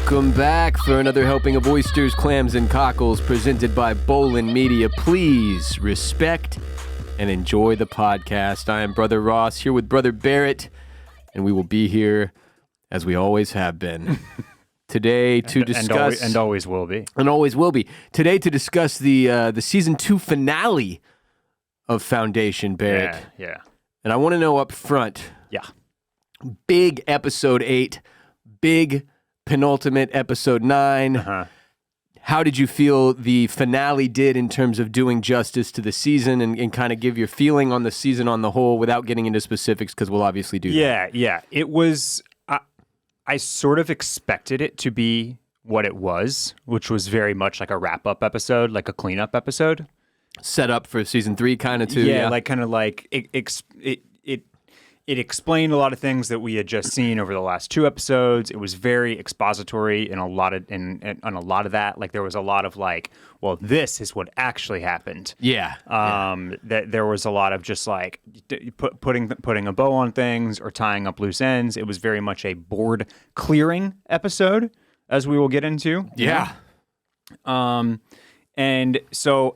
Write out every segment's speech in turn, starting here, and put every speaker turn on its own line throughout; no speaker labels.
Welcome back for another helping of oysters, clams, and cockles presented by Bolin Media. Please respect and enjoy the podcast. I am Brother Ross here with Brother Barrett, and we will be here as we always have been. Today to discuss...
And always will be.
And always will be. Today to discuss the Season 2 finale of Foundation, Barrett.
Yeah.
And I want to know up front...
Yeah.
Big Episode 8, big penultimate Episode 9.
Uh-huh.
How did you feel the finale did in terms of doing justice to the season and kind of give your feeling on the season on the whole without getting into specifics, because we'll obviously do that.
Yeah. It was... I sort of expected it to be what it was, which was very much like a wrap-up episode, like a cleanup episode.
Set up for Season 3 kind of too.
Yeah, it explained a lot of things that we had just seen over the last two episodes. It was very expository in a lot of on a lot of that. Like there was a lot of like, well, this is what actually happened.
Yeah.
That there was a lot of just like putting a bow on things or tying up loose ends. It was very much a board clearing episode, as we will get into.
Yeah.
And so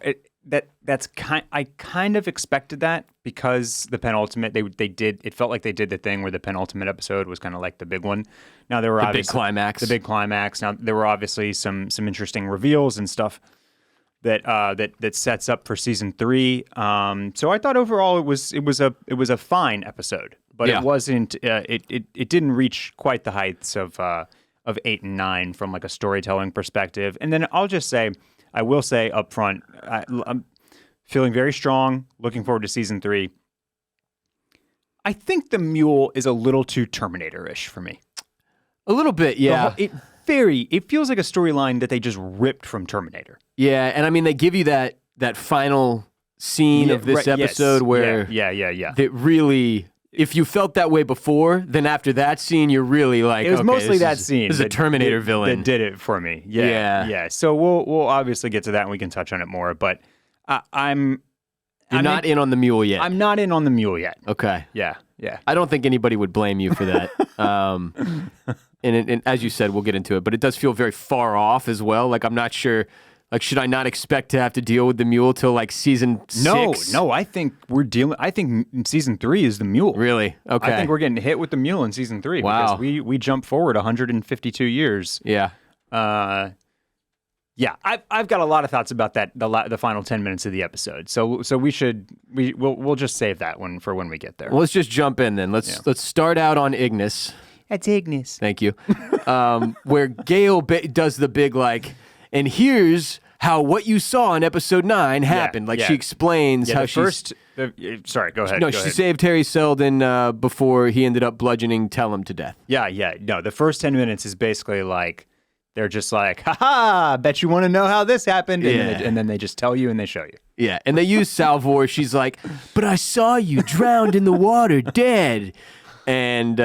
I kind of expected that, because the penultimate it felt like they did the thing where the penultimate episode was kind of like the big one. Now there were
the big climax.
Now there were obviously some interesting reveals and stuff that sets up for Season 3. So I thought overall it was a fine episode, but
yeah.
It wasn't it didn't reach quite the heights of 8 and 9 from like a storytelling perspective. And then I will say up front, I'm feeling very strong, looking forward to Season 3. I think the mule is a little too Terminator-ish for me.
A little bit, yeah.
It feels like a storyline that they just ripped from Terminator.
Yeah, and I mean, they give you that final scene of this episode where...
Yeah.
That really... If you felt that way before, then after that scene, you're really like,
it was mostly that scene.
This is a Terminator villain
that did it for me. Yeah. So we'll obviously get to that and we can touch on it more. But I'm
not in on the mule yet.
I'm not in on the mule yet.
Okay.
Yeah.
I don't think anybody would blame you for that. And as you said, we'll get into it, but it does feel very far off as well. Like I'm not sure. Like, should I not expect to have to deal with the mule till like Season 6?
No. I think Season 3 is the mule.
Really? Okay.
I think we're getting hit with the mule in Season 3.
Wow.
Because we jump forward 152 years.
Yeah.
Yeah. I've got a lot of thoughts about that. The final 10 minutes of the episode. So we'll just save that one for when we get there.
Well, let's just jump in then. Let's start out on Ignis.
That's Ignis.
Thank you. Where Gale does the big like. And here's how what you saw in Episode 9 happened. She explains how
sorry, go ahead.
No, she saved Harry Seldon before he ended up bludgeoning Tellum to death.
Yeah. No, the first 10 minutes is basically like, they're just like, ha-ha, bet you want to know how this happened. And then they just tell you and they show you.
Yeah, and they use Salvor. She's like, but I saw you drowned in the water, dead. And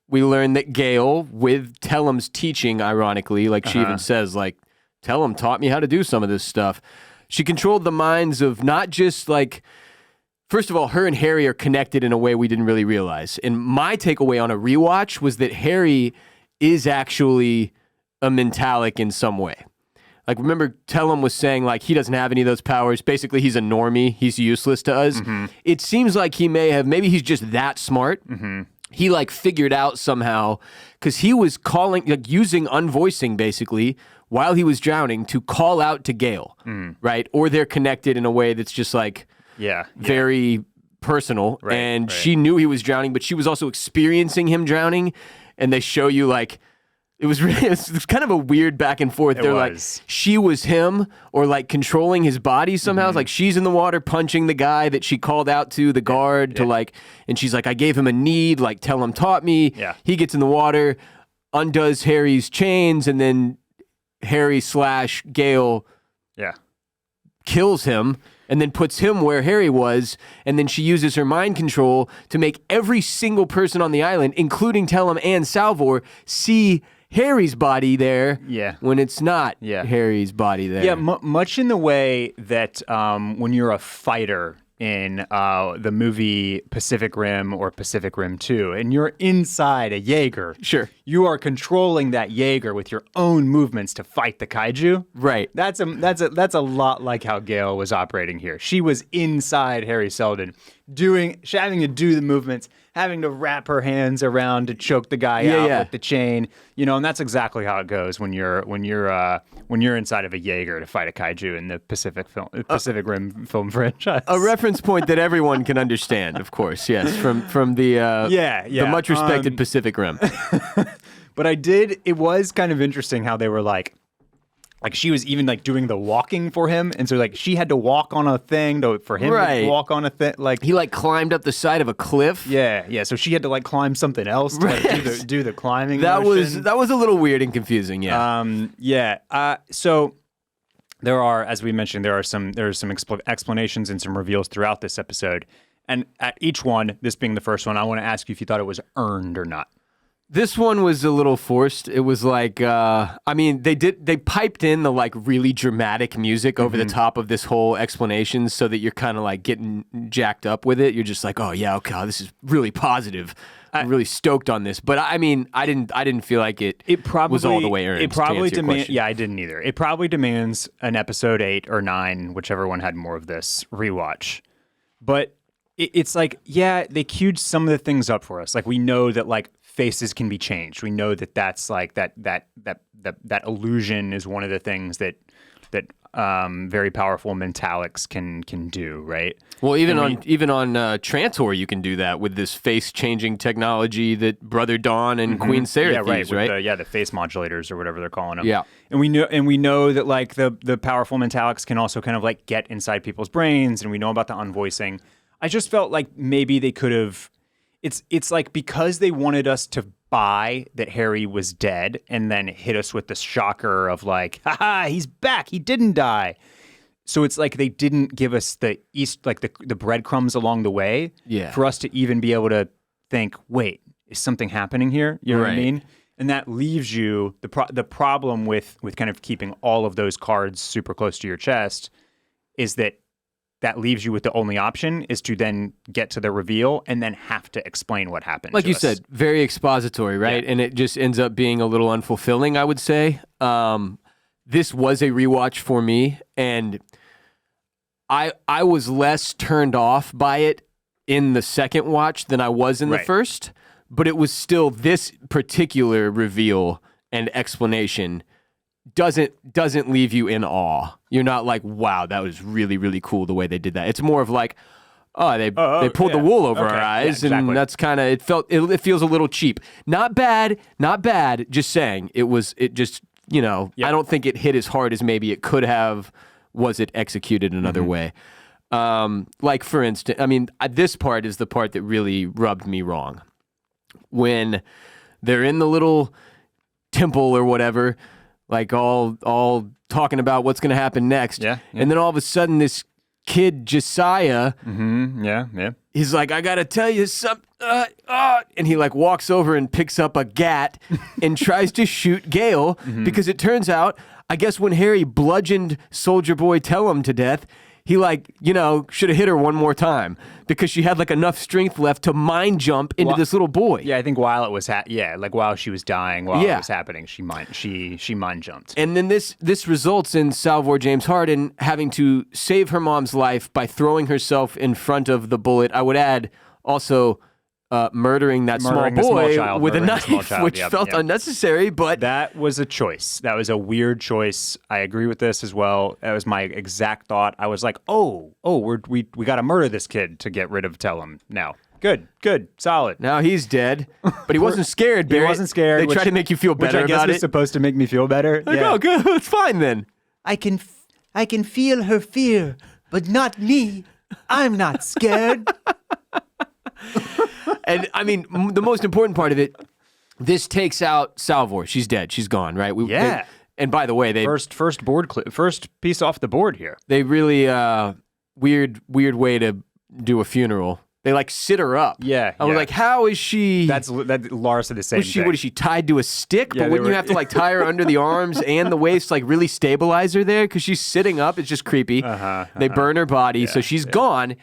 we learn that Gale, with Tellum's teaching, ironically, like she even says, like, Tellum taught me how to do some of this stuff. She controlled the minds of not just like, first of all, her and Harry are connected in a way we didn't really realize. And my takeaway on a rewatch was that Harry is actually a mentalic in some way. Like, remember Tellum was saying like he doesn't have any of those powers. Basically, he's a normie. He's useless to us. Mm-hmm. It seems like maybe he's just that smart. Mm-hmm. He like figured out somehow, because he was using unvoicing basically while he was drowning to call out to Gale, right? Or they're connected in a way that's just like very personal. Right, and she knew he was drowning, but she was also experiencing him drowning. And they show you like, it was kind of a weird back and forth. They're like, she was him, or like controlling his body somehow. It's like she's in the water punching the guy that she called out to, the guard, to like, and she's like, I gave him a need, like Tellum taught me. Yeah. He gets in the water, undoes Harry's chains, and then Harry/Gale kills him and then puts him where Harry was, and then she uses her mind control to make every single person on the island, including Tellum and Salvor, see Harry's body there when it's not Harry's body there.
Yeah, much in the way that when you're a fighter in the movie Pacific Rim or Pacific Rim 2, and you're inside a Jaeger.
Sure.
You are controlling that Jaeger with your own movements to fight the kaiju.
Right.
That's a lot like how Gale was operating here. She was inside Harry Seldon, having to do the movements, having to wrap her hands around to choke the guy out with the chain, and that's exactly how it goes when you're inside of a Jaeger to fight a kaiju in the Pacific Rim film franchise.
A reference point that everyone can understand, of course. Yes, from the much respected Pacific Rim.
But it was kind of interesting how they were like she was even like doing the walking for him, and so like she had to walk on a thing for him to walk on a thing. Like
he like climbed up the side of a cliff.
Yeah. So she had to like climb something else to like, do the climbing.
That was a little weird and confusing. Yeah.
So there are, as we mentioned, there are some explanations and some reveals throughout this episode, and at each one, this being the first one, I want to ask you if you thought it was earned or not.
This one was a little forced. It was like, they piped in the like really dramatic music over the top of this whole explanation so that you're kind of like getting jacked up with it. You're just like, oh yeah, okay, this is really positive. I'm really stoked on this. But I didn't feel like it probably was all the way earned.
It probably I didn't either. It probably demands an episode 8 or 9, whichever one had more of this rewatch. But it's like, yeah, they queued some of the things up for us. Like we know that like faces can be changed. We know that that's like that illusion is one of the things that very powerful mentalics can do, right?
Well, even on Trantor, you can do that with this face changing technology that Brother Dawn and Queen Sarah use, right?
The face modulators or whatever they're calling them.
Yeah,
and we know that like the powerful mentalics can also kind of like get inside people's brains, and we know about the unvoicing. I just felt like maybe they could have. It's like because they wanted us to buy that Harry was dead and then hit us with the shocker of like, haha, he's back. He didn't die. So it's like they didn't give us the breadcrumbs along the way for us to even be able to think, wait, is something happening here? You know what I mean? And that leaves you the problem with kind of keeping all of those cards super close to your chest is that leaves you with the only option is to then get to the reveal and then have to explain what happened.
Like you said, very expository, right? Yeah. And it just ends up being a little unfulfilling, I would say. This was a rewatch for me, and I was less turned off by it in the second watch than I was in the first, but it was still this particular reveal and explanation doesn't leave you in awe. You're not like, wow, that was really, really cool the way they did that. It's more of like, they pulled the wool over our eyes, and that's kind of it feels a little cheap. Not bad, just saying. I don't think it hit as hard as maybe it could have was it executed another way. Like for instance, this part is the part that really rubbed me wrong. When they're in the little temple or whatever, like all talking about what's going to happen next. Yeah. And then all of a sudden this kid, Josiah, he's like, I got to tell you something. And he like walks over and picks up a gat and tries to shoot Gale because it turns out, I guess when Harry bludgeoned Soldier Boy Tellum to death, he should have hit her one more time because she had like enough strength left to mind jump into this little boy.
Yeah, I think while it was while she was dying, while it was happening, she mind jumped.
And then this results in Salvor James Harden having to save her mom's life by throwing herself in front of the bullet. I would add also murdering that small boy with a knife, which felt unnecessary, but
that was a choice. That was a weird choice. I agree with this as well. That was my exact thought. I was like, we got to murder this kid to get rid of Tellum now. Good, solid.
Now he's dead, but he wasn't scared, Barry.
He wasn't scared.
They tried to make you feel better about it.
Which I guess was supposed to make me feel better.
Like, oh, good, it's fine then.
I can feel her fear, but not me. I'm not scared.
And the most important part of it, this takes out Salvor. She's dead. She's gone, right? And by the way, they
first piece off the board here.
They really weird way to do a funeral. They like sit her up.
Yeah.
I was like, how is she?
That Laura said the same thing.
What is she tied to a stick? Yeah, but wouldn't you have to like tie her under the arms and the waist, like really stabilize her there? Because she's sitting up. It's just creepy. They burn her body, so she's gone.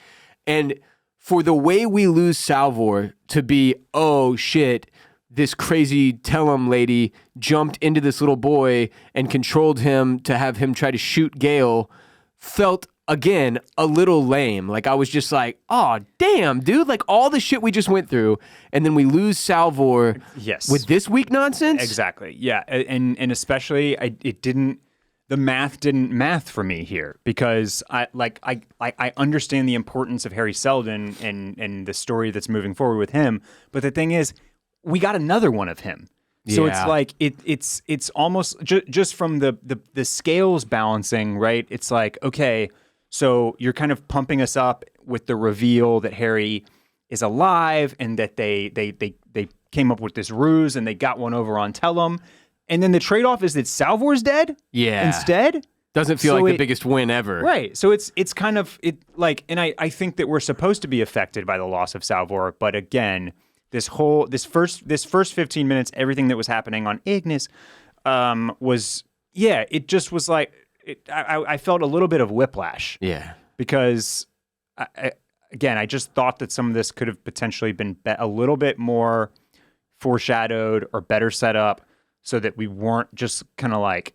And for the way we lose Salvor to be, oh shit, this crazy Tellum lady jumped into this little boy and controlled him to have him try to shoot Gale, felt, again, a little lame. Like, I was just like, oh, damn, dude. Like, all the shit we just went through, and then we lose Salvor with this weak nonsense?
Exactly, yeah. And especially, the math didn't math for me here, because I understand the importance of Harry Seldon and the story that's moving forward with him, but the thing is, we got another one of him. So it's like it's almost just from the scales balancing, right? It's like, okay, so you're kind of pumping us up with the reveal that Harry is alive and that they came up with this ruse and they got one over on Tellum. And then the trade-off is that Salvor's dead?
Yeah.
Instead?
Doesn't feel like the biggest win ever.
Right. So it's kind of, and I think that we're supposed to be affected by the loss of Salvor, but again, this first 15 minutes, everything that was happening on Ignis it just was like, I felt a little bit of whiplash.
Yeah.
Because, I just thought that some of this could have potentially been a little bit more foreshadowed or better set up, so that we weren't just kind of like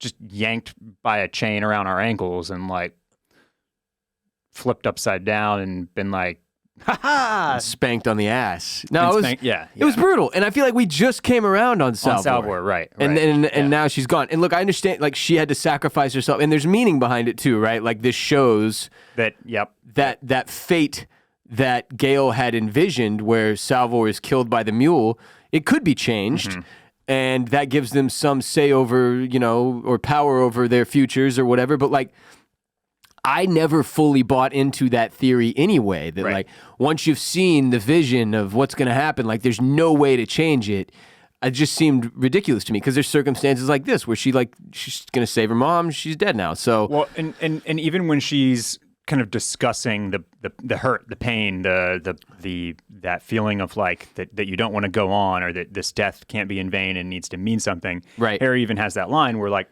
just yanked by a chain around our ankles and like flipped upside down and been like, ha ha,
spanked on the ass. No, it was
it
was brutal. And I feel like we just came around on Salvor.
On Salvor, right.
And now she's gone. And look, I understand, like, she had to sacrifice herself, and there's meaning behind it too, right? Like, this shows that fate that Gale had envisioned, where Salvor is killed by the mule, it could be changed. Mm-hmm. And that gives them some say over, or power over their futures or whatever. But, like, I never fully bought into that theory anyway, that, like, once you've seen the vision of what's going to happen, like, there's no way to change it. It just seemed ridiculous to me, because there's circumstances like this where she's going to save her mom. She's dead now. So,
well, and even when she's kind of discussing the hurt, the pain, that feeling of like that you don't want to go on, or that this death can't be in vain and needs to mean something.
Right.
Harry even has that line where, like,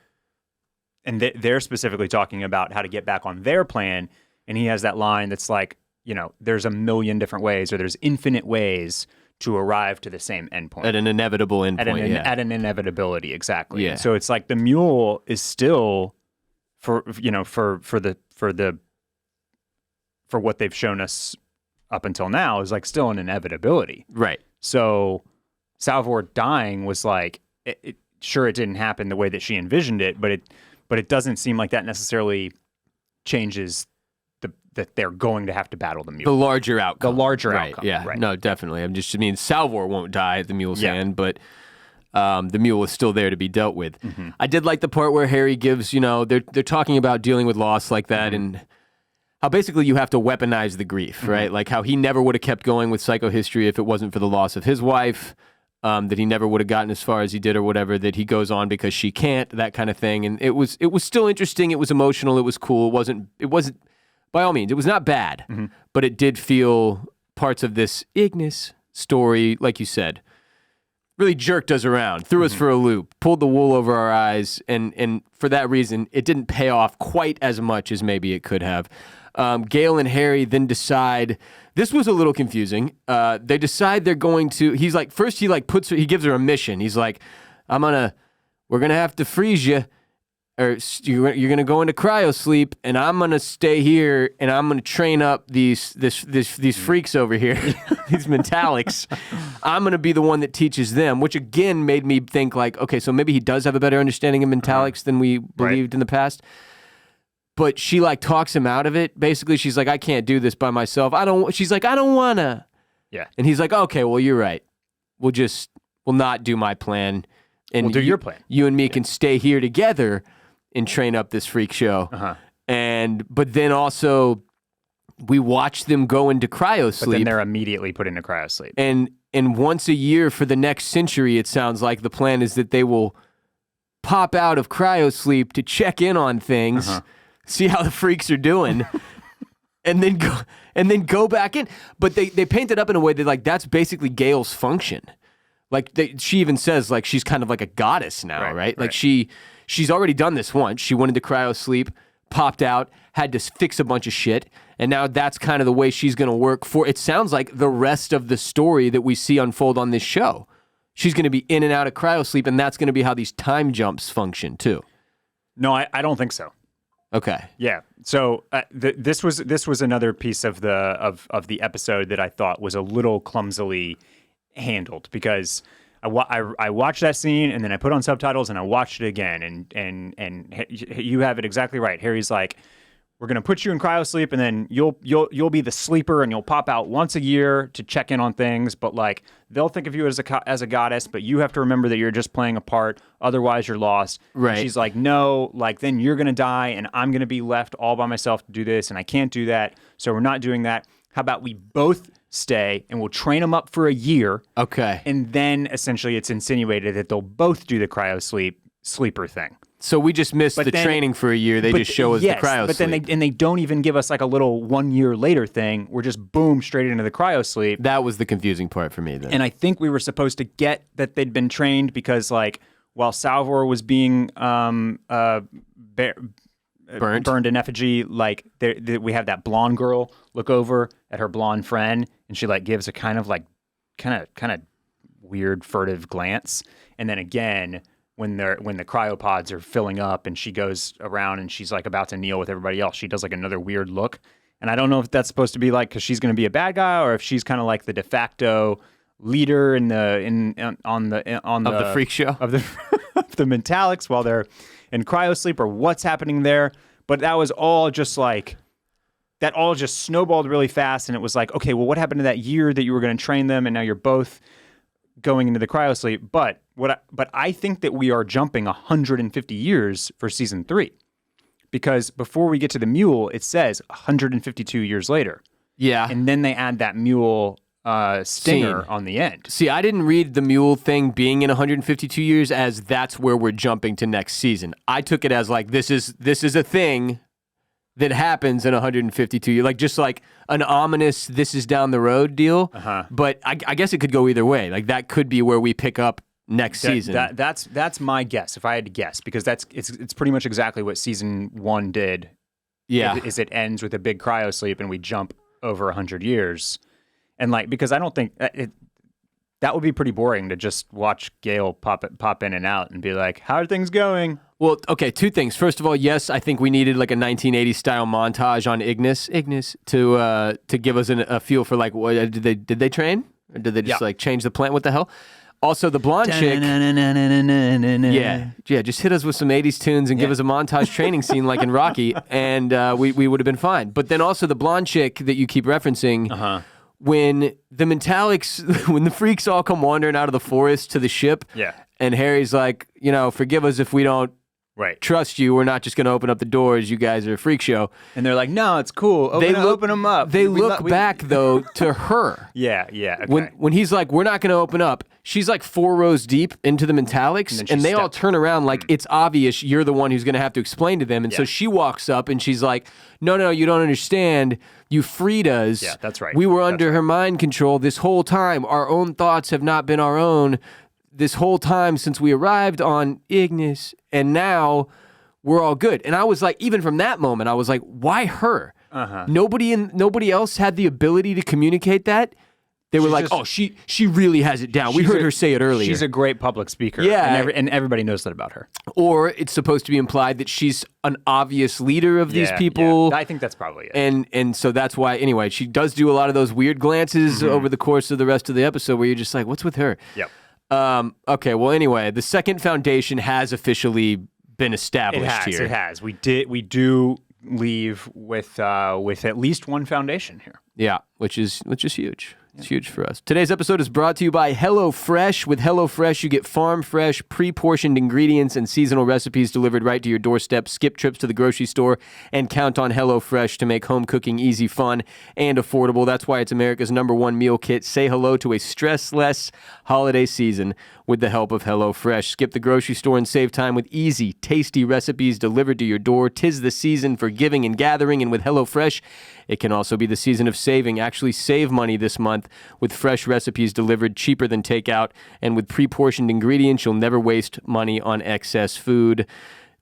and they're specifically talking about how to get back on their plan, and he has that line that's like, there's a million different ways, or there's infinite ways to arrive to the same endpoint.
At an inevitable endpoint.
At an inevitability, exactly.
Yeah.
And so it's like the mule is still for what they've shown us up until now is like still an inevitability.
Right.
So Salvor dying was like, sure, it didn't happen the way that she envisioned it, but it doesn't seem like that necessarily changes that they're going to have to battle the mule.
The larger outcome.
Outcome.
Yeah.
Right.
No, definitely. Salvor won't die at the mule's hand, but the mule is still there to be dealt with. Mm-hmm. I did like the part where Harry gives, they're talking about dealing with loss like that, mm-hmm. and how basically you have to weaponize the grief, mm-hmm. right? Like how he never would have kept going with psychohistory if it wasn't for the loss of his wife, that he never would have gotten as far as he did or whatever, that he goes on because she can't, that kind of thing. And it was still interesting. It was emotional. It was cool. It wasn't by all means, it was not bad, mm-hmm. but it did feel parts of this Ignis story, like you said, really jerked us around, threw mm-hmm. us for a loop, pulled the wool over our eyes. And for that reason, it didn't pay off quite as much as maybe it could have. Gale and Harry then decide, this was a little confusing. They decide they're going to, he's like, first he gives her a mission. He's like, we're going to have to freeze you, or you're going to go into cryo sleep, and I'm going to stay here, and I'm going to train up these freaks over here, these Mentalics. I'm going to be the one that teaches them, which again made me think like, okay, so maybe he does have a better understanding of Mentalics than we believed in the past. But she like talks him out of it. Basically, she's like, I can't do this by myself. She's like, I don't wanna.
Yeah.
And he's like, okay, well, you're right. We'll not do my plan. And
we'll do your plan.
You and me can stay here together and train up this freak show.
Uh-huh.
But then also we watch them go into cryo sleep.
But then they're immediately put into cryo sleep.
And once a year for the next century, it sounds like the plan is that they will pop out of cryo sleep to check in on things. Uh-huh. See how the freaks are doing, and then go back in. But they paint it up in a way that like that's basically Gale's function. Like she even says like she's kind of like a goddess now, right? Like she's already done this once. She went into cryo sleep, popped out, had to fix a bunch of shit, And now that's kind of the way she's going to work for, it sounds like, the rest of the story that we see unfold on this show. She's going to be in and out of cryosleep, and that's going to be how these time jumps function too.
No, I don't think so.
Okay.
Yeah. So this was another piece of the episode that I thought was a little clumsily handled, because I watched that scene and then I put on subtitles and I watched it again, and you have it exactly right. Harry's like, we're going to put you in cryosleep, and then you'll be the sleeper, and you'll pop out once a year to check in on things. But like, they'll think of you as a goddess, but you have to remember that you're just playing a part. Otherwise, you're lost.
Right.
And she's like, no, like then you're going to die, and I'm going to be left all by myself to do this, and I can't do that. So we're not doing that. How about we both stay and we'll train them up for a year?
Okay.
And then essentially it's insinuated that they'll both do the sleeper thing.
So we just missed the training for a year. They just show us the cryosleep.
But then they don't even give us like a little 1 year later thing. We're just boom straight into the cryosleep.
That was the confusing part for me then.
And I think we were supposed to get that they'd been trained, because like while Salvor was being burned in effigy, like we have that blonde girl look over at her blonde friend, and she like gives a kind of weird furtive glance, and then again when the cryopods are filling up and she goes around and she's like about to kneel with everybody else, she does like another weird look. And I don't know if that's supposed to be like because she's going to be a bad guy, or if she's kind of like the de facto leader on the
freak show
of the of the Mentalics while they're in cryosleep, or what's happening there. But that was all just like, that all just snowballed really fast, and it was like, okay, well, what happened to that year that you were going to train them, and now you're both going into the cryosleep? But I think that we are jumping 150 years for season 3, because before we get to the mule, it says 152 years later.
Yeah,
and then they add that mule stinger
Scene.
on the end.
See, I didn't read the mule thing being in 152 years as that's where we're jumping to next season. I took it as like this is a thing that happens in 152 years, like just like an ominous "this is down the road" deal. But I guess it could go either way. Like that could be where we pick up next season.
That's my guess, if I had to guess, because it's pretty much exactly what season 1 did.
Yeah,
is it ends with a big cryosleep and we jump over 100 years. And like, because I don't think that would be pretty boring to just watch Gale pop in and out and be like, how are things going?
Well, okay, 2 things. First of all, yes, I think we needed like a 1980s style montage on Ignis to give us a feel for like, what did they train, or did they just like change the plan? What the hell? Also, the blonde chick. Yeah, just hit us with some 80s tunes and give us a montage training scene like in Rocky, and we would have been fine. But then also the blonde chick that you keep referencing. When the Mentalics, when the freaks all come wandering out of the forest to the ship, and Harry's like, forgive us if we don't trust you. We're not just going to open up the doors. You guys are a freak show.
And they're like, no, it's cool. Open them up.
They look back, though, to her.
Yeah. Okay.
When he's like, we're not going to open up, she's like 4 rows deep into the Mentalics, and they all turn around like it's obvious you're the one who's going to have to explain to them. And so she walks up and she's like, no, you don't understand. You freed us.
Yeah, that's right.
We were under her mind control this whole time. Our own thoughts have not been our own this whole time since we arrived on Ignis, and now we're all good. And I was like, even from that moment, I was like, why her? Nobody else had the ability to communicate that. They were like, she really has it down. We heard her say it earlier.
She's a great public speaker.
Yeah.
And everybody knows that about her.
Or it's supposed to be implied that she's an obvious leader of these people.
Yeah. I think that's probably it.
And so that's why, anyway, she does do a lot of those weird glances over the course of the rest of the episode where you're just like, what's with her?
Yep.
Okay, well, anyway, the second foundation has officially been established here.
It has. We do leave with at least one foundation here.
Yeah, which is huge. It's huge for us. Today's episode is brought to you by HelloFresh. With HelloFresh, you get farm-fresh, pre-portioned ingredients and seasonal recipes delivered right to your doorstep. Skip trips to the grocery store and count on HelloFresh to make home cooking easy, fun, and affordable. That's why it's America's #1 meal kit. Say hello to a stress-less holiday season with the help of HelloFresh. Skip the grocery store and save time with easy, tasty recipes delivered to your door. 'Tis the season for giving and gathering, and with HelloFresh, it can also be the season of saving. Actually, save money this month with fresh recipes delivered cheaper than takeout, and with pre-portioned ingredients, you'll never waste money on excess food.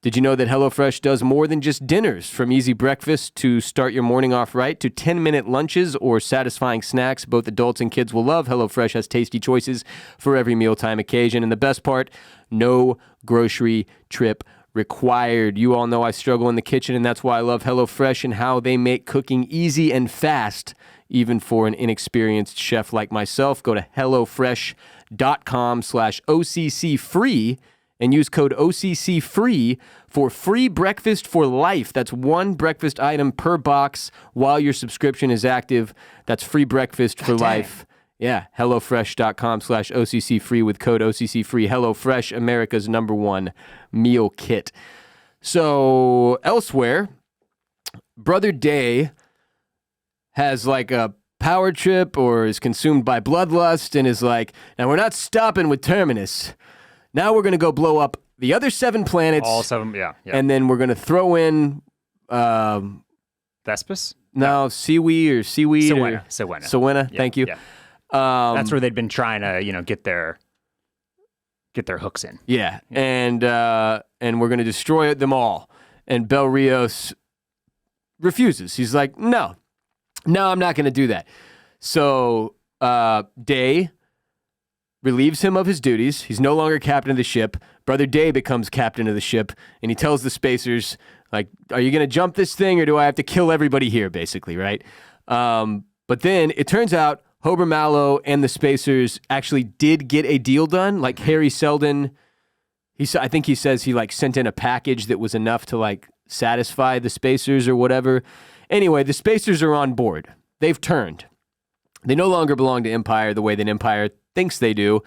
Did you know that HelloFresh does more than just dinners? From easy breakfast to start your morning off right to 10-minute lunches or satisfying snacks both adults and kids will love, HelloFresh has tasty choices for every mealtime occasion. And the best part, no grocery trip required. You all know I struggle in the kitchen, and that's why I love HelloFresh and how they make cooking easy and fast, even for an inexperienced chef like myself. Go to HelloFresh.com/OCC-free and use code OCC-FREE for free breakfast for life. That's one breakfast item per box while your subscription is active. That's free breakfast for life. Yeah, HelloFresh.com/OCC-FREE with code OCC-FREE. HelloFresh, America's #1 meal kit. So elsewhere, Brother Day has like a power trip or is consumed by bloodlust and is like, now we're not stopping with Terminus. Now we're going to go blow up the other 7 planets.
All 7, yeah.
And then we're going to throw in...
Vespus?
No, seaweed.
Sowena.
Yeah, thank you.
Yeah. That's where they'd been trying to, get their hooks in.
Yeah, and we're going to destroy them all. And Bel Rios refuses. He's like, no, I'm not going to do that. So Day relieves him of his duties. He's no longer captain of the ship. Brother Day becomes captain of the ship, and he tells the spacers, like, are you going to jump this thing, or do I have to kill everybody here, basically, right? But then it turns out Hober Mallow and the spacers actually did get a deal done. Like Harry Seldon, I think he says he like sent in a package that was enough to like satisfy the spacers or whatever. Anyway, the spacers are on board. They've turned. They no longer belong to Empire the way that Empire thinks they do.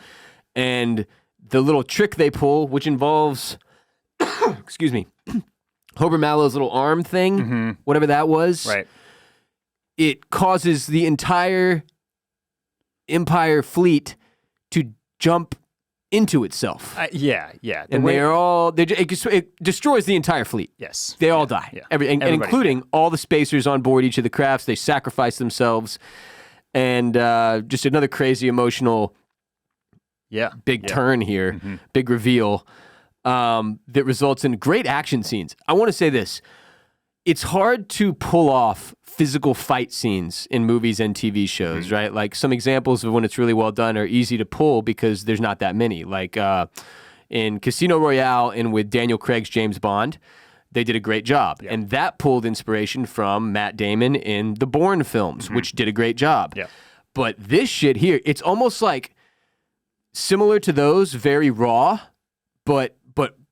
And the little trick they pull, which involves, excuse me, Hober Mallow's little arm thing, whatever that was,
right?
It causes the entire Empire fleet to jump into itself.
Yeah.
And it destroys the entire fleet.
Yes.
They all die.
Yeah.
And including all the spacers on board each of the crafts. They sacrifice themselves. And just another crazy emotional big turn here, big reveal that results in great action scenes. I want to say this. It's hard to pull off physical fight scenes in movies and TV shows, right? Like some examples of when it's really well done are easy to pull because there's not that many. Like in Casino Royale and with Daniel Craig's James Bond, they did a great job. Yep. And that pulled inspiration from Matt Damon in the Bourne films, which did a great job.
Yep.
But this shit here, it's almost like similar to those, very raw, but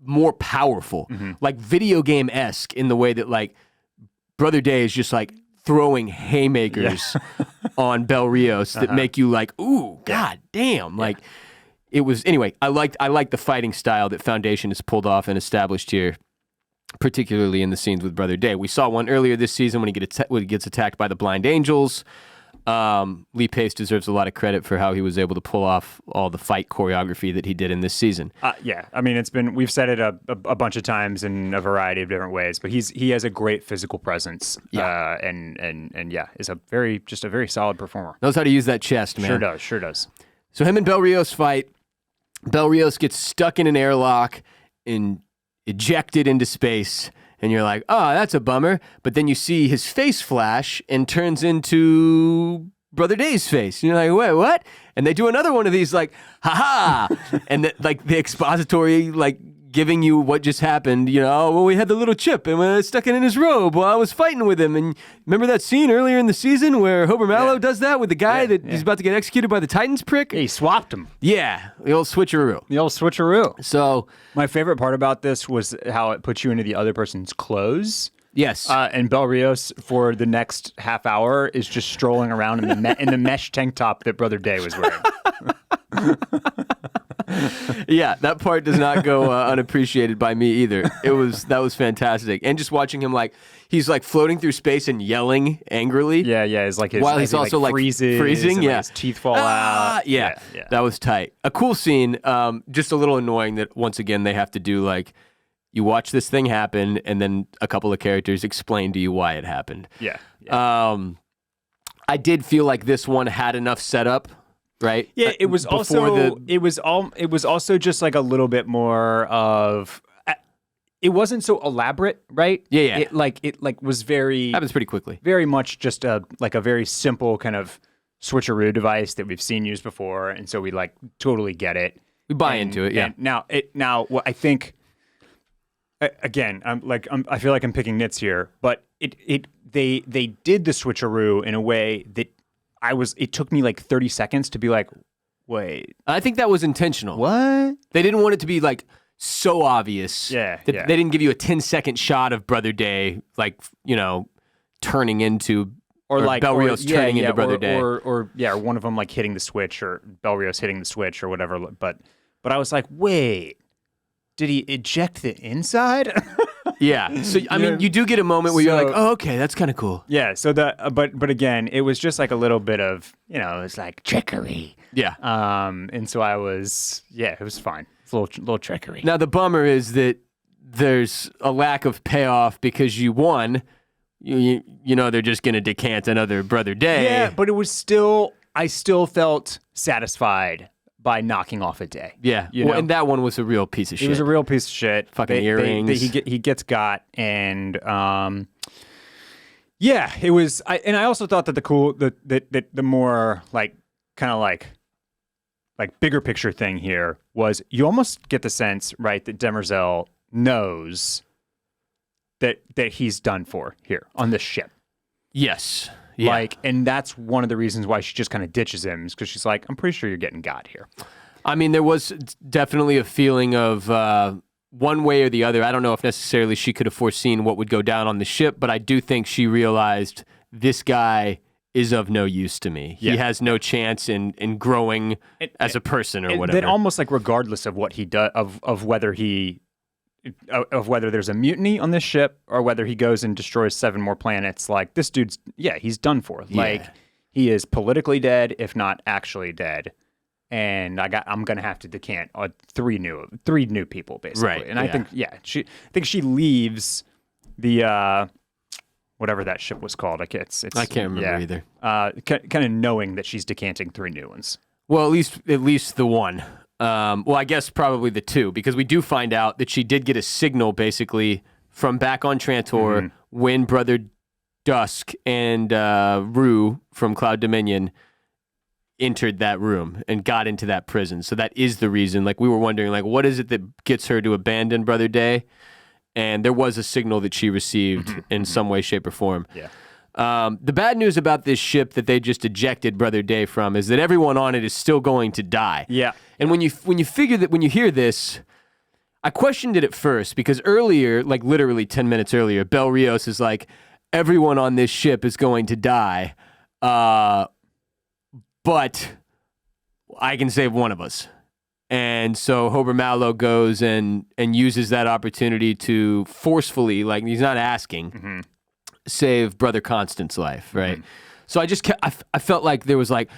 more powerful. Like video game-esque in the way that like Brother Day is just like throwing haymakers on Bel Rios that make you like, ooh, god damn. Like it was, anyway, I liked the fighting style that Foundation has pulled off and established here, particularly in the scenes with Brother Day. We saw one earlier this season when he gets attacked by the Blind Angels. Lee Pace deserves a lot of credit for how he was able to pull off all the fight choreography that he did in this season.
Yeah, I mean, we've said it a bunch of times in a variety of different ways, but he has a great physical presence.
Yeah.
And yeah, is a very solid performer.
Knows how to use that chest, man.
Sure does.
So him and Bel Rios fight. Bel Rios gets stuck in an airlock and ejected into space. And you're like, oh, that's a bummer. But then you see his face flash and turns into Brother Day's face. And you're like, wait, what? And they do another one of these, like, ha-ha. And the expository, like, giving you what just happened. You know, oh, well, we had the little chip and we stuck it in his robe while I was fighting with him. And remember that scene earlier in the season where Hober Mallow does that with the guy that he's about to get executed by the Titans prick?
Yeah, he swapped him.
Yeah, the old switcheroo. So
my favorite part about this was how it puts you into the other person's clothes.
Yes.
And Bel Rios for the next half hour is just strolling around in the mesh tank top that Brother Day was wearing.
Yeah, that part does not go unappreciated by me either. That was fantastic, and just watching him he's floating through space and yelling angrily.
Yeah, it's like
while he's also freezing.
And,
yeah,
his teeth fall out.
Yeah, that was tight. A cool scene. Just a little annoying that once again they have to do you watch this thing happen, and then a couple of characters explain to you why it happened.
Yeah.
I did feel like this one had enough setup. Right.
Yeah, it was also just like a little bit more of it wasn't so elaborate, right?
Yeah.
It was very
Happens pretty quickly.
very much just a very simple kind of switcheroo device that we've seen used before, and so we like totally get it.
We buy into it, yeah.
And now what I think again, I feel like I'm picking nits here, but they did the switcheroo in a way that it took me like 30 seconds to be like, wait,
I think that was intentional.
what?
They didn't want it to be like so obvious.
Yeah,
that
yeah.
They didn't give you a 10-second shot of Brother Day, like, turning into, or Bel Rios turning into Brother Day.
Or one of them like hitting the switch, or Bel Rios hitting the switch or whatever. But I was like, wait, did he eject the inside?
Yeah. So, I mean, you do get a moment where you're like, oh, okay, that's kind of cool.
Yeah. So but again, it was just like a little bit of, it's like trickery.
Yeah.
And so it was fine. It's a little trickery.
Now, the bummer is that there's a lack of payoff because you won. You know they're just going to decant another Brother Day.
Yeah, but I still felt satisfied by knocking off a day.
Yeah. And that one was a real piece of shit.
It was a real piece of shit.
Fucking earrings.
He gets got, and it was. I also thought that the more like kind of like bigger picture thing here was you almost get the sense, right, that Demerzel knows that he's done for here on this ship.
Yes. Yeah.
And that's one of the reasons why she just kind of ditches him, is because she's like, I'm pretty sure you're getting got here.
I mean, there was definitely a feeling of one way or the other. I don't know if necessarily she could have foreseen what would go down on the ship, but I do think she realized this guy is of no use to me. Yeah. He has no chance in growing as a person or whatever.
That almost like regardless of what he does, of whether there's a mutiny on this ship or whether he goes and destroys 7 more planets, like this dude's, he's done for.
Yeah.
Like he is politically dead, if not actually dead. And I'm gonna have to decant 3 new people basically.
Right.
And I think she leaves the whatever that ship was called. Like it's
I can't remember either.
Kind of knowing that she's decanting 3 new ones.
Well, at least the one. Well, I guess probably the 2, because we do find out that she did get a signal basically from back on Trantor when Brother Dusk and Rue from Cloud Dominion entered that room and got into that prison. So that is the reason. Like, we were wondering, like, what is it that gets her to abandon Brother Day? And there was a signal that she received in some way, shape, or form.
Yeah.
The bad news about this ship that they just ejected Brother Day from is that everyone on it is still going to die.
Yeah.
And when you figure that, when you hear this, I questioned it at first because earlier, like literally 10 minutes earlier, Bel Rios is like, everyone on this ship is going to die, but I can save one of us. And so Hober Mallow goes and uses that opportunity to forcefully, like he's not asking, save Brother Constance's life, right? So I just I felt like there was like,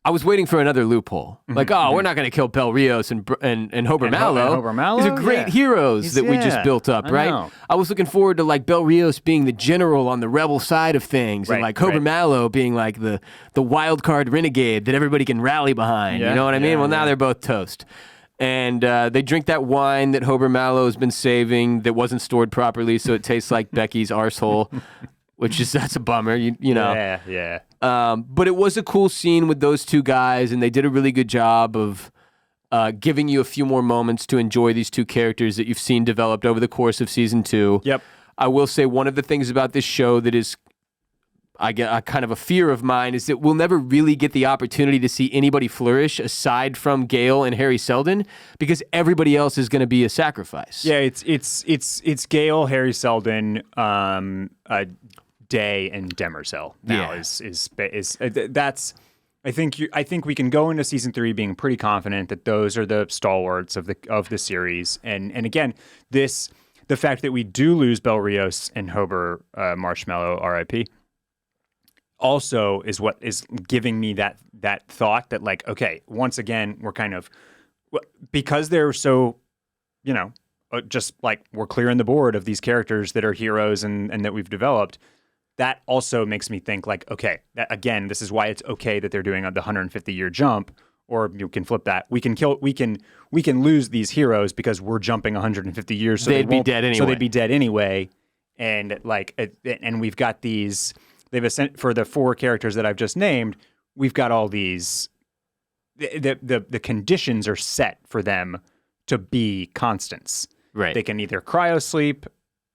I was waiting for another loophole. Like, we're not going to kill Bel Rios and Hober Mallow.
Hober Mallow?
These are great heroes that we just built up, right? I was looking forward to like Bel Rios being the general on the rebel side of things, and like Hober Mallow being like the wild card renegade that everybody can rally behind. You know what I mean? Well, now they're both toast. And they drink that wine that Hober Mallow has been saving that wasn't stored properly, so it tastes like Becky's arsehole, that's a bummer, you know.
Yeah.
But it was a cool scene with those 2 guys, and they did a really good job of giving you a few more moments to enjoy these 2 characters that you've seen developed over the course of season 2.
Yep.
I will say one of the things about this show that is, I get a kind of a fear of mine, is that we'll never really get the opportunity to see anybody flourish aside from Gale and Harry Seldon, because everybody else is going to be a sacrifice.
Yeah, it's Gale, Harry Seldon, Day, and Demerzel now is that's. I think we can go into season 3 being pretty confident that those are the stalwarts of the series, and again the fact that we do lose Bel Rios and Hober Marshmallow R.I.P. also is what is giving me that thought that, like, okay, once again we're kind of, because they're so, just like we're clearing the board of these characters that are heroes and that we've developed. That also makes me think, like, okay, that, again, this is why it's okay that they're doing the 150-year jump, or you can flip that. We can lose these heroes because we're jumping 150 years. So
They'd be dead anyway.
So they'd be dead anyway. And and we've got these. For the 4 characters that I've just named, we've got all these. The conditions are set for them to be constants.
Right.
They can either cryosleep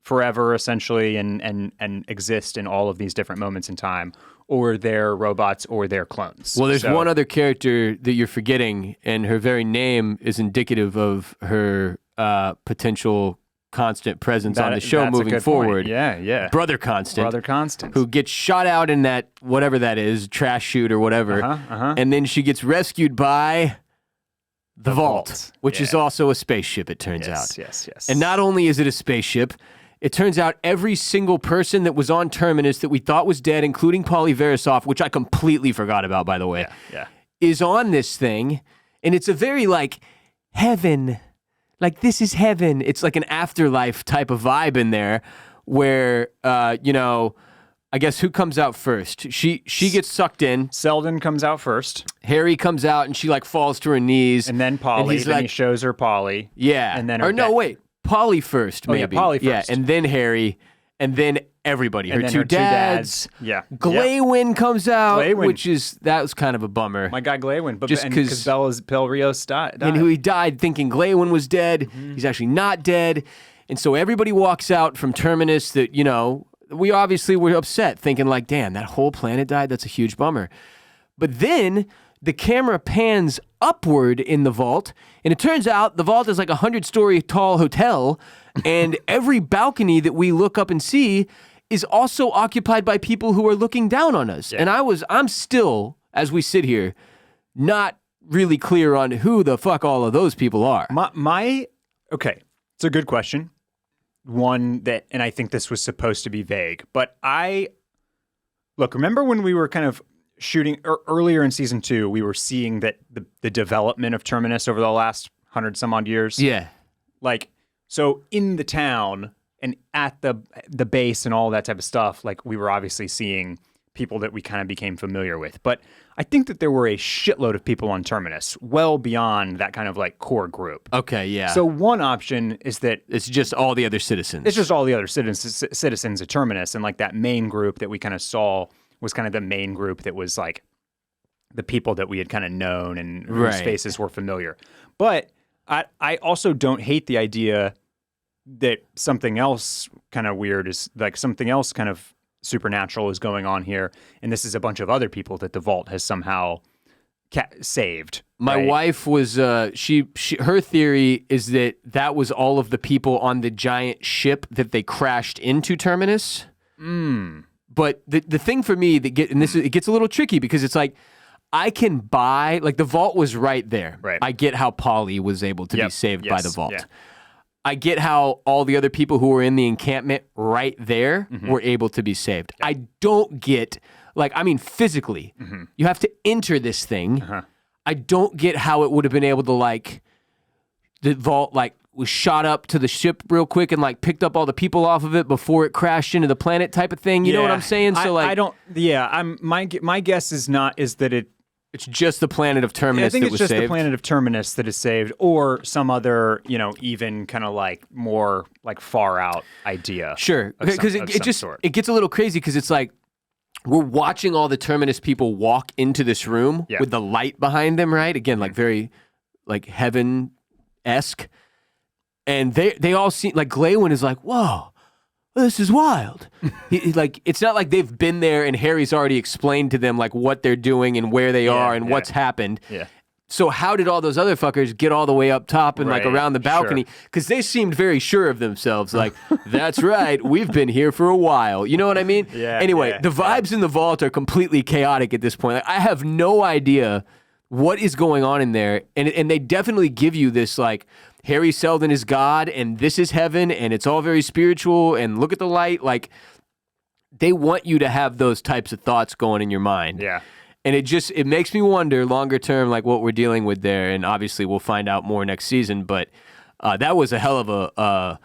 forever, essentially, and exist in all of these different moments in time, or they're robots or they're clones.
Well, there's one other character that you're forgetting, and her very name is indicative of her potential constant presence on the show moving forward.
Point. Yeah.
Brother Constant.
Who
Who gets shot out in that, whatever that is, trash chute or whatever. And then she gets rescued by the Vault, which is also a spaceship, it turns out.
Yes.
And not only is it a spaceship, it turns out every single person that was on Terminus that we thought was dead, including Pauly Verisov, which I completely forgot about, by the way, is on this thing. And it's a very, heaven. This is heaven. It's like an afterlife type of vibe in there where, I guess who comes out first? She gets sucked in.
Selden comes out first.
Harry comes out and she falls to her knees.
And then Polly. Then he shows her Polly.
Yeah.
And then
Polly first, maybe.
Polly first.
Yeah, and then Harry, and then everybody.
And
her
then
two
her
dads.
Yeah.
Glaywin comes out,
Glaywin.
that was kind of a bummer.
My guy Glaywin. But
just because
Pel Rios died.
And he died thinking Glaywin was dead.
Mm-hmm.
He's actually not dead. And so everybody walks out from Terminus that, we obviously were upset, thinking damn, that whole planet died. That's a huge bummer. But then the camera pans upward in the vault, and it turns out the vault is like a 100-story tall hotel, and every balcony that we look up and see is also occupied by people who are looking down on us.
Yeah.
And I'm still, as we sit here, not really clear on who the fuck all of those people are.
Okay, it's a good question. One that, and I think this was supposed to be vague, but remember when we were kind of shooting earlier in season 2, we were seeing that the development of Terminus over the last 100 some odd years.
Yeah.
So in the town and at the base and all that type of stuff, we were obviously seeing people that we kind of became familiar with. But I think that there were a shitload of people on Terminus, well beyond that kind of core group.
Okay, yeah.
So one option is that
it's just all the other citizens.
It's just all the other citizens of Terminus, and that main group that we kind of saw was kind of the main group that was the people that we had kind of known and whose faces were familiar. But I also don't hate the idea that something else kind of weird is something else kind of supernatural is going on here, and this is a bunch of other people that the Vault has somehow saved.
My wife was her theory is that was all of the people on the giant ship that they crashed into Terminus. But the thing for me it gets a little tricky because it's I can buy the Vault was right there.
Right.
I get how Polly was able to be saved by the Vault.
Yeah.
I get how all the other people who were in the encampment right there were able to be saved. Yeah. I don't get, physically, you have to enter this thing. I don't get how it would have been able to, the Vault, was shot up to the ship real quick and, picked up all the people off of it before it crashed into the planet type of thing. You know what I'm saying? So,
I don't, my guess is that
it's just the planet of Terminus that was saved.
I think it's just the planet of Terminus that is saved, or some other, even kind of more far out idea.
Sure, because it gets a little crazy because it's we're watching all the Terminus people walk into this room with the light behind them, right? Again, very heaven-esque, and they all seem Glaywin is whoa. This is wild. It's not like they've been there and Harry's already explained to them what they're doing and where they are and what's happened.
Yeah.
So how did all those other fuckers get all the way up top and around the balcony? Because they seemed very sure of themselves. That's right, we've been here for a while. You know what I mean?
Yeah.
Anyway, the vibes in the Vault are completely chaotic at this point. I have no idea what is going on in there, and they definitely give you this Harry Selden is God, and this is heaven, and it's all very spiritual, and look at the light. They want you to have those types of thoughts going in your mind.
Yeah.
And it makes me wonder longer term, what we're dealing with there, and obviously we'll find out more next season, but that was a hell of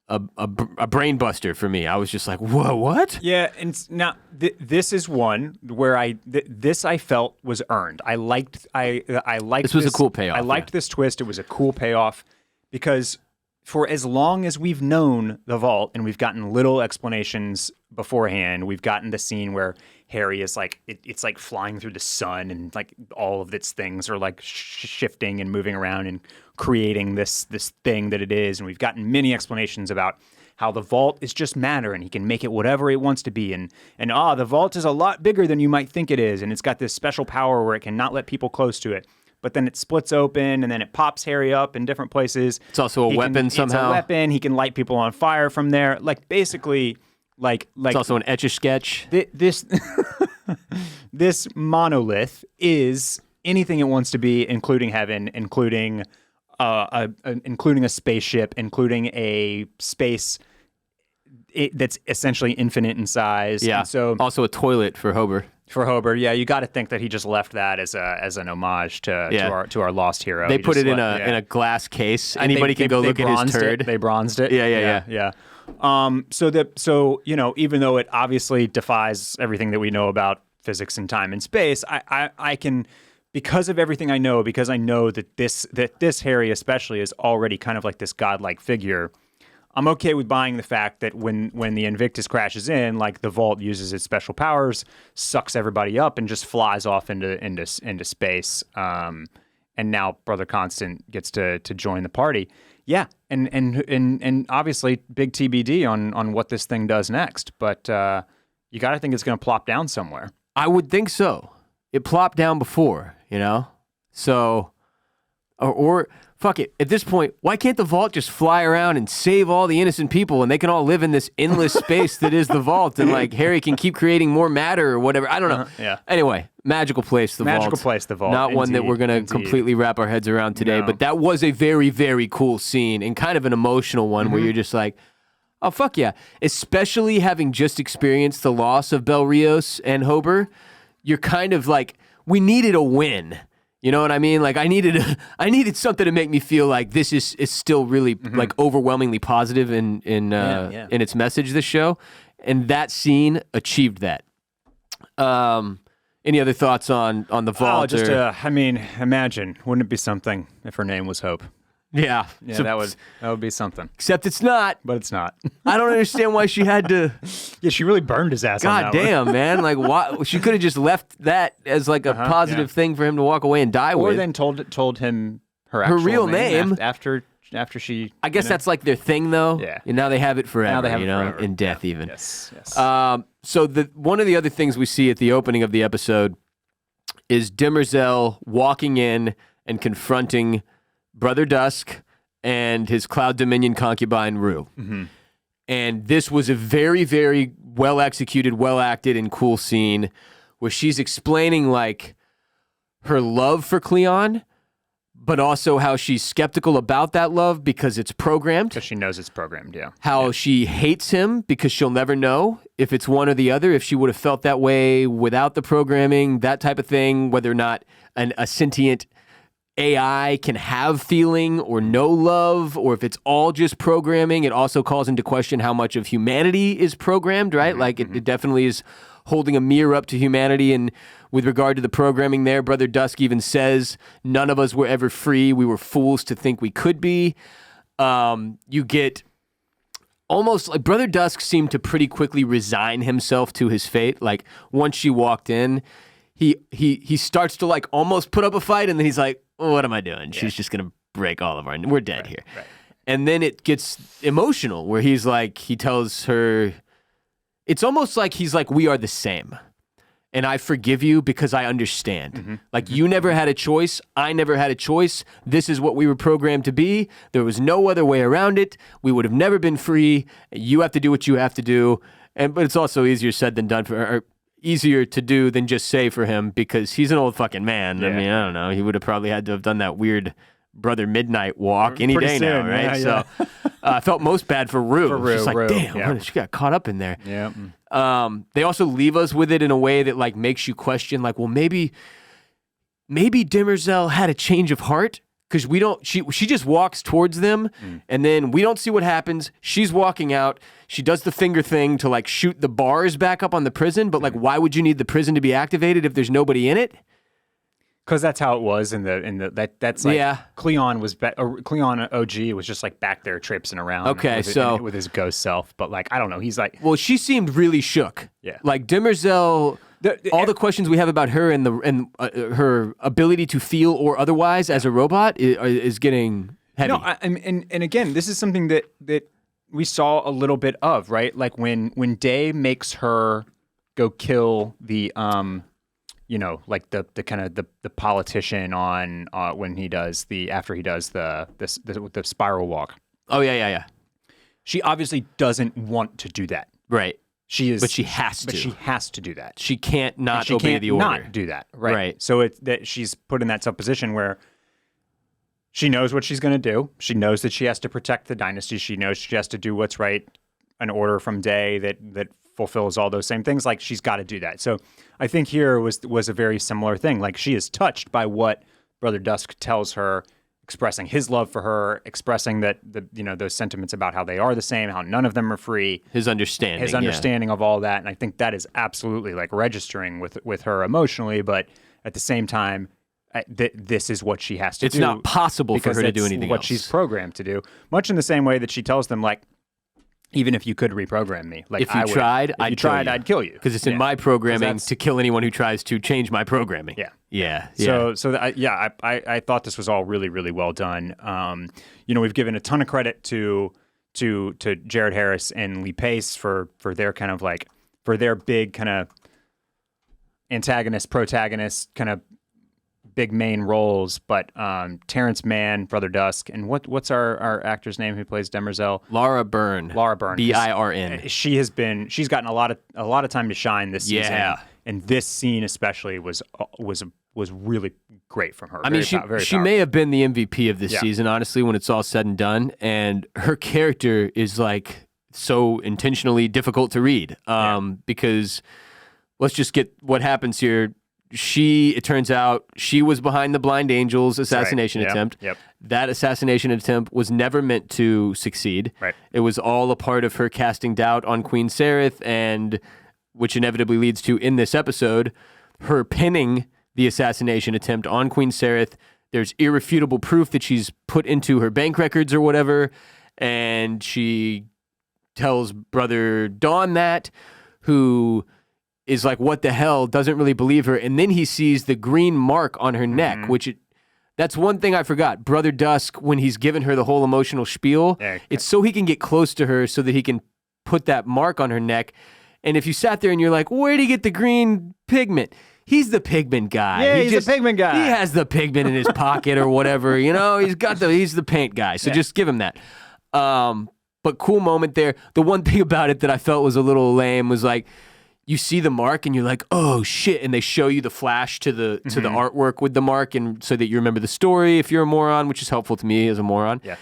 a brain buster for me. I was just like, whoa, what?
Yeah, and now this is one where this I felt was earned. I liked
This was a cool payoff.
I liked this twist. It was a cool payoff because for as long as we've known the vault and we've gotten little explanations beforehand, we've gotten the scene where Harry is like it's like flying through the sun and like all of its things are like shifting and moving around and creating this thing that it is. And we've gotten many explanations about how the vault is just matter and he can make it whatever it wants to be. And the vault is a lot bigger than you might think it is. And it's got this special power where it can not let people close to it. But then it splits open and then it pops Harry up in different places.
It's also a weapon somehow.
It's a weapon. He can light people on fire from there. Like basically, like
it's also an Etch-a-Sketch.
This monolith is anything it wants to be, including heaven, including a spaceship, including a space that's essentially infinite in size.
Yeah.
And so
also a toilet for Hober.
For Hober, yeah, you got to think that he just left that as an homage to our lost hero.
They put it in a glass case. Anybody can go look at his turd.
They bronzed it.
Yeah.
So even though it obviously defies everything that we know about physics and time and space, I can, because of everything I know, because I know that this Harry especially is already kind of like this godlike figure. I'm okay with buying the fact that when the Invictus crashes in, like the vault uses its special powers, sucks everybody up, and just flies off into space. And now Brother Constant gets to join the party. Yeah, and obviously big TBD on what this thing does next. But you got to think it's going to plop down somewhere.
I would think so. It plopped down before, So, or fuck it. At this point, why can't the vault just fly around and save all the innocent people and they can all live in this endless space that is the vault and like Harry can keep creating more matter or whatever. I don't know.
Yeah.
Anyway, magical place, the vault.
Magical place, the vault.
Not one that we're going to
Indeed.
completely wrap our heads around today,
No.
but that was a very, very cool scene and kind of an emotional one where you're just like, oh, fuck yeah. Especially having just experienced the loss of Bel Rios and Hober, you're kind of like, we needed a win. You know what I mean? Like I needed something to make me feel like this is still really like overwhelmingly positive in its message, this show. And that scene achieved that. Any other thoughts on the vault?
Imagine, wouldn't it be something if her name was Hope?
Yeah.
So that would be something.
Except it's not.
But it's not.
I don't understand why she had to.
Yeah, she really burned his ass.
God
on that
damn,
one.
she could have just left that as like a positive thing for him to walk away and die
Or
with.
then told him her actual
real name
after she.
I guess that's like their thing, though.
Yeah.
And now they have it forever.
Now they have it forever.
in death even.
Yes.
So one of the other things we see at the opening of the episode is Demerzel walking in and confronting Brother Dusk and his Cloud Dominion concubine Rue.
Mm-hmm.
And this was a very, very well executed, well acted, and cool scene where she's explaining like her love for Cleon, but also how she's skeptical about that love because it's programmed.
Because she knows it's programmed, yeah.
How she hates him because she'll never know if it's one or the other, if she would have felt that way without the programming, that type of thing, whether or not a sentient AI can have feeling or know love, or if it's all just programming. It also calls into question how much of humanity is programmed, right?
Mm-hmm.
Like it definitely is holding a mirror up to humanity. And with regard to the programming there, Brother Dusk even says, none of us were ever free. We were fools to think we could be. You get almost like Brother Dusk seemed to pretty quickly resign himself to his fate. Like once she walked in, he starts to like almost put up a fight, and then he's like, what am I doing? She's just going to break all of our... We're dead here.
Right.
And then it gets emotional where he tells her... It's almost like he's like, we are the same. And I forgive you because I understand.
Mm-hmm.
Like, you never had a choice. I never had a choice. This is what we were programmed to be. There was no other way around it. We would have never been free. You have to do what you have to do. But it's also easier said than done for her. Easier to do than just say for him because he's an old fucking man.
Yeah.
I mean, I don't know. He would have probably had to have done that weird Brother Midnight walk any
Pretty
day now,
soon,
right?
yeah.
So I felt most bad for Rue.
For Rue,
She's like,
Rue,
damn,
yeah.
she got caught up in there.
Yeah.
They also leave us with it in a way that like makes you question, like, well, maybe Demerzel had a change of heart because we don't. She just walks towards them, and then we don't see what happens. She's walking out. She does the finger thing to like shoot the bars back up on the prison. But like, why would you need the prison to be activated if there's nobody in it?
Because that's how it was in the that's like Cleon Cleon OG was just like back there traipsing around.
Okay,
with his ghost self, but like I don't know, he's like,
well, she seemed really shook.
Yeah,
like Demerzel. All the questions we have about her and her ability to feel or otherwise as a robot is getting heavy.
No, and again, this is something that we saw a little bit of, right? Like when Day makes her go kill the like the kind of the politician on when he does after he does the spiral walk.
Oh yeah.
She obviously doesn't want to do that.
Right.
But
she has to.
But she has to do that.
She can't not
obey
the order.
Not do that. Right. So it's that she's put in that position where she knows what she's going to do. She knows that she has to protect the dynasty. She knows she has to do what's right. An order from Day that fulfills all those same things. Like she's got to do that. So I think here was a very similar thing. Like she is touched by what Brother Dusk tells her, expressing his love for her, expressing that those sentiments about how they are the same, how none of them are free.
His understanding
of all that, and I think that is absolutely like registering with her emotionally. But at the same time, this is what she has to do.
It's not possible for her to do anything
what
else.
She's programmed to do. Much in the same way that she tells them, like, even if you could reprogram me, like
if you tried,
I'd kill you
because it's in my programming to kill anyone who tries to change my programming.
Yeah. I thought this was all really, really well done. We've given a ton of credit to Jared Harris and Lee Pace for their kind of like for their big kind of protagonist kind of big main roles, but Terrence Mann, Brother Dusk, and what's our actor's name who plays Demerzel?
Laura Byrne. Birn.
She's gotten a lot of time to shine this season.
Yeah.
And this scene especially was really great from her.
I mean, she may have been the MVP of this season, honestly, when it's all said and done. And her character is like so intentionally difficult to read because let's just get what happens here. It turns out she was behind the Blind Angel's assassination attempt.
Yep.
That assassination attempt was never meant to succeed.
Right.
It was all a part of her casting doubt on Queen Sereth, and which inevitably leads to, in this episode, her pinning the assassination attempt on Queen Sereth. There's irrefutable proof that she's put into her bank records or whatever, and she tells Brother Dawn that, who is like, what the hell, doesn't really believe her. And then he sees the green mark on her neck, that's one thing I forgot. Brother Dusk, when he's given her the whole emotional spiel, it's so he can get close to her so that he can put that mark on her neck. And if you sat there and you're like, where'd he get the green pigment? He's the pigment guy.
Yeah, he's the pigment guy.
He has the pigment in his pocket or whatever, he's the paint guy. So just give him that. But cool moment there. The one thing about it that I felt was a little lame was like, you see the mark and you're like, oh shit, and they show you the flash to the artwork with the mark, and so that you remember the story if you're a moron, which is helpful to me as a moron.
Yeah.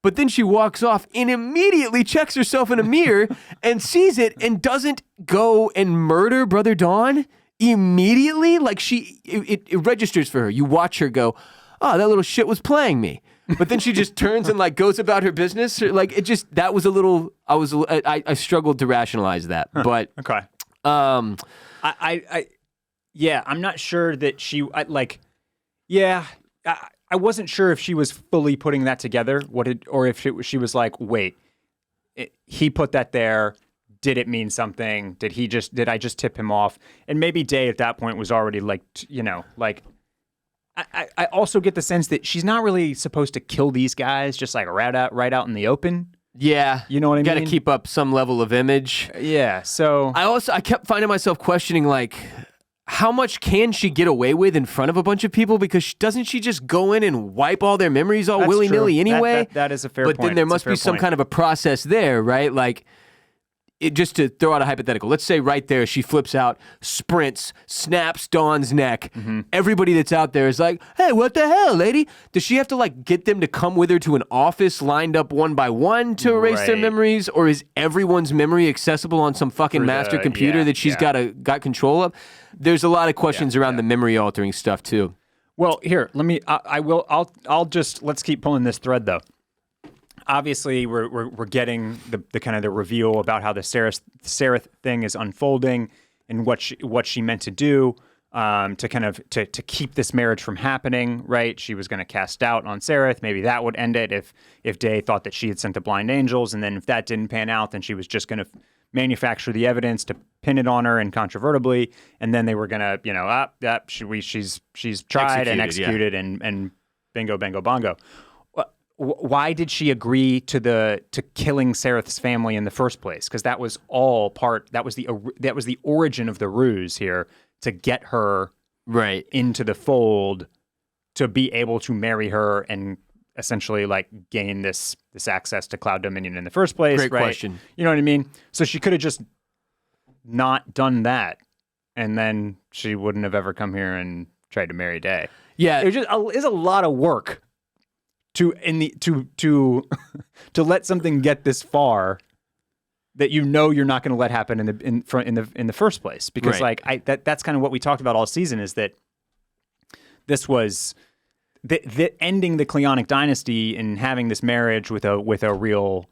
But then she walks off and immediately checks herself in a mirror and sees it and doesn't go and murder Brother Dawn immediately. Like it registers for her. You watch her go, oh, that little shit was playing me. But then she just turns and like goes about her business. Like that was a little. I struggled to rationalize that, but
okay. I'm not sure that I wasn't sure if she was fully putting that together, or if she was like, wait, he put that there. Did it mean something? Did I just tip him off? And maybe Day at that point was already like, I also get the sense that she's not really supposed to kill these guys just like right out in the open.
Yeah.
You know what I mean?
Got to keep up some level of image.
Yeah. So
I kept finding myself questioning, like, how much can she get away with in front of a bunch of people? Because doesn't she just go in and wipe all their memories all willy-nilly anyway?
That is a fair point.
But then there must be some kind of a process there, right? Like, just to throw out a hypothetical, let's say right there she flips out, sprints, snaps Dawn's neck. Mm-hmm. Everybody that's out there is like, hey, what the hell, lady? Does she have to like get them to come with her to an office lined up one by one to erase their memories? Or is everyone's memory accessible on some fucking master computer that she's got control of? There's a lot of questions around the memory altering stuff too.
Well, here, let me. I'll just let's keep pulling this thread though. Obviously, we're getting the kind of the reveal about how the Sareth thing is unfolding and what she meant to do to kind of to keep this marriage from happening. Right? She was going to cast doubt on Sareth. Maybe that would end it if Day thought that she had sent the blind angels, and then if that didn't pan out, then she was just going to manufacture the evidence to pin it on her incontrovertibly, and then they were gonna, she's tried and executed, and bingo, bango, bongo. Why did she agree to killing Sareth's family in the first place? Because that was all part. That was the origin of the ruse here to get her
right
into the fold to be able to marry her and essentially like gain this access to Cloud Dominion in the first place.
Great
right?
question.
You know what I mean? So she could have just not done that, and then she wouldn't have ever come here and tried to marry Day.
Yeah,
it's a lot of work to let something get this far that you're not going to let happen in the first place. Because
right.
that's kind of what we talked about all season, is that this was the ending the Cleonic dynasty and having this marriage with a real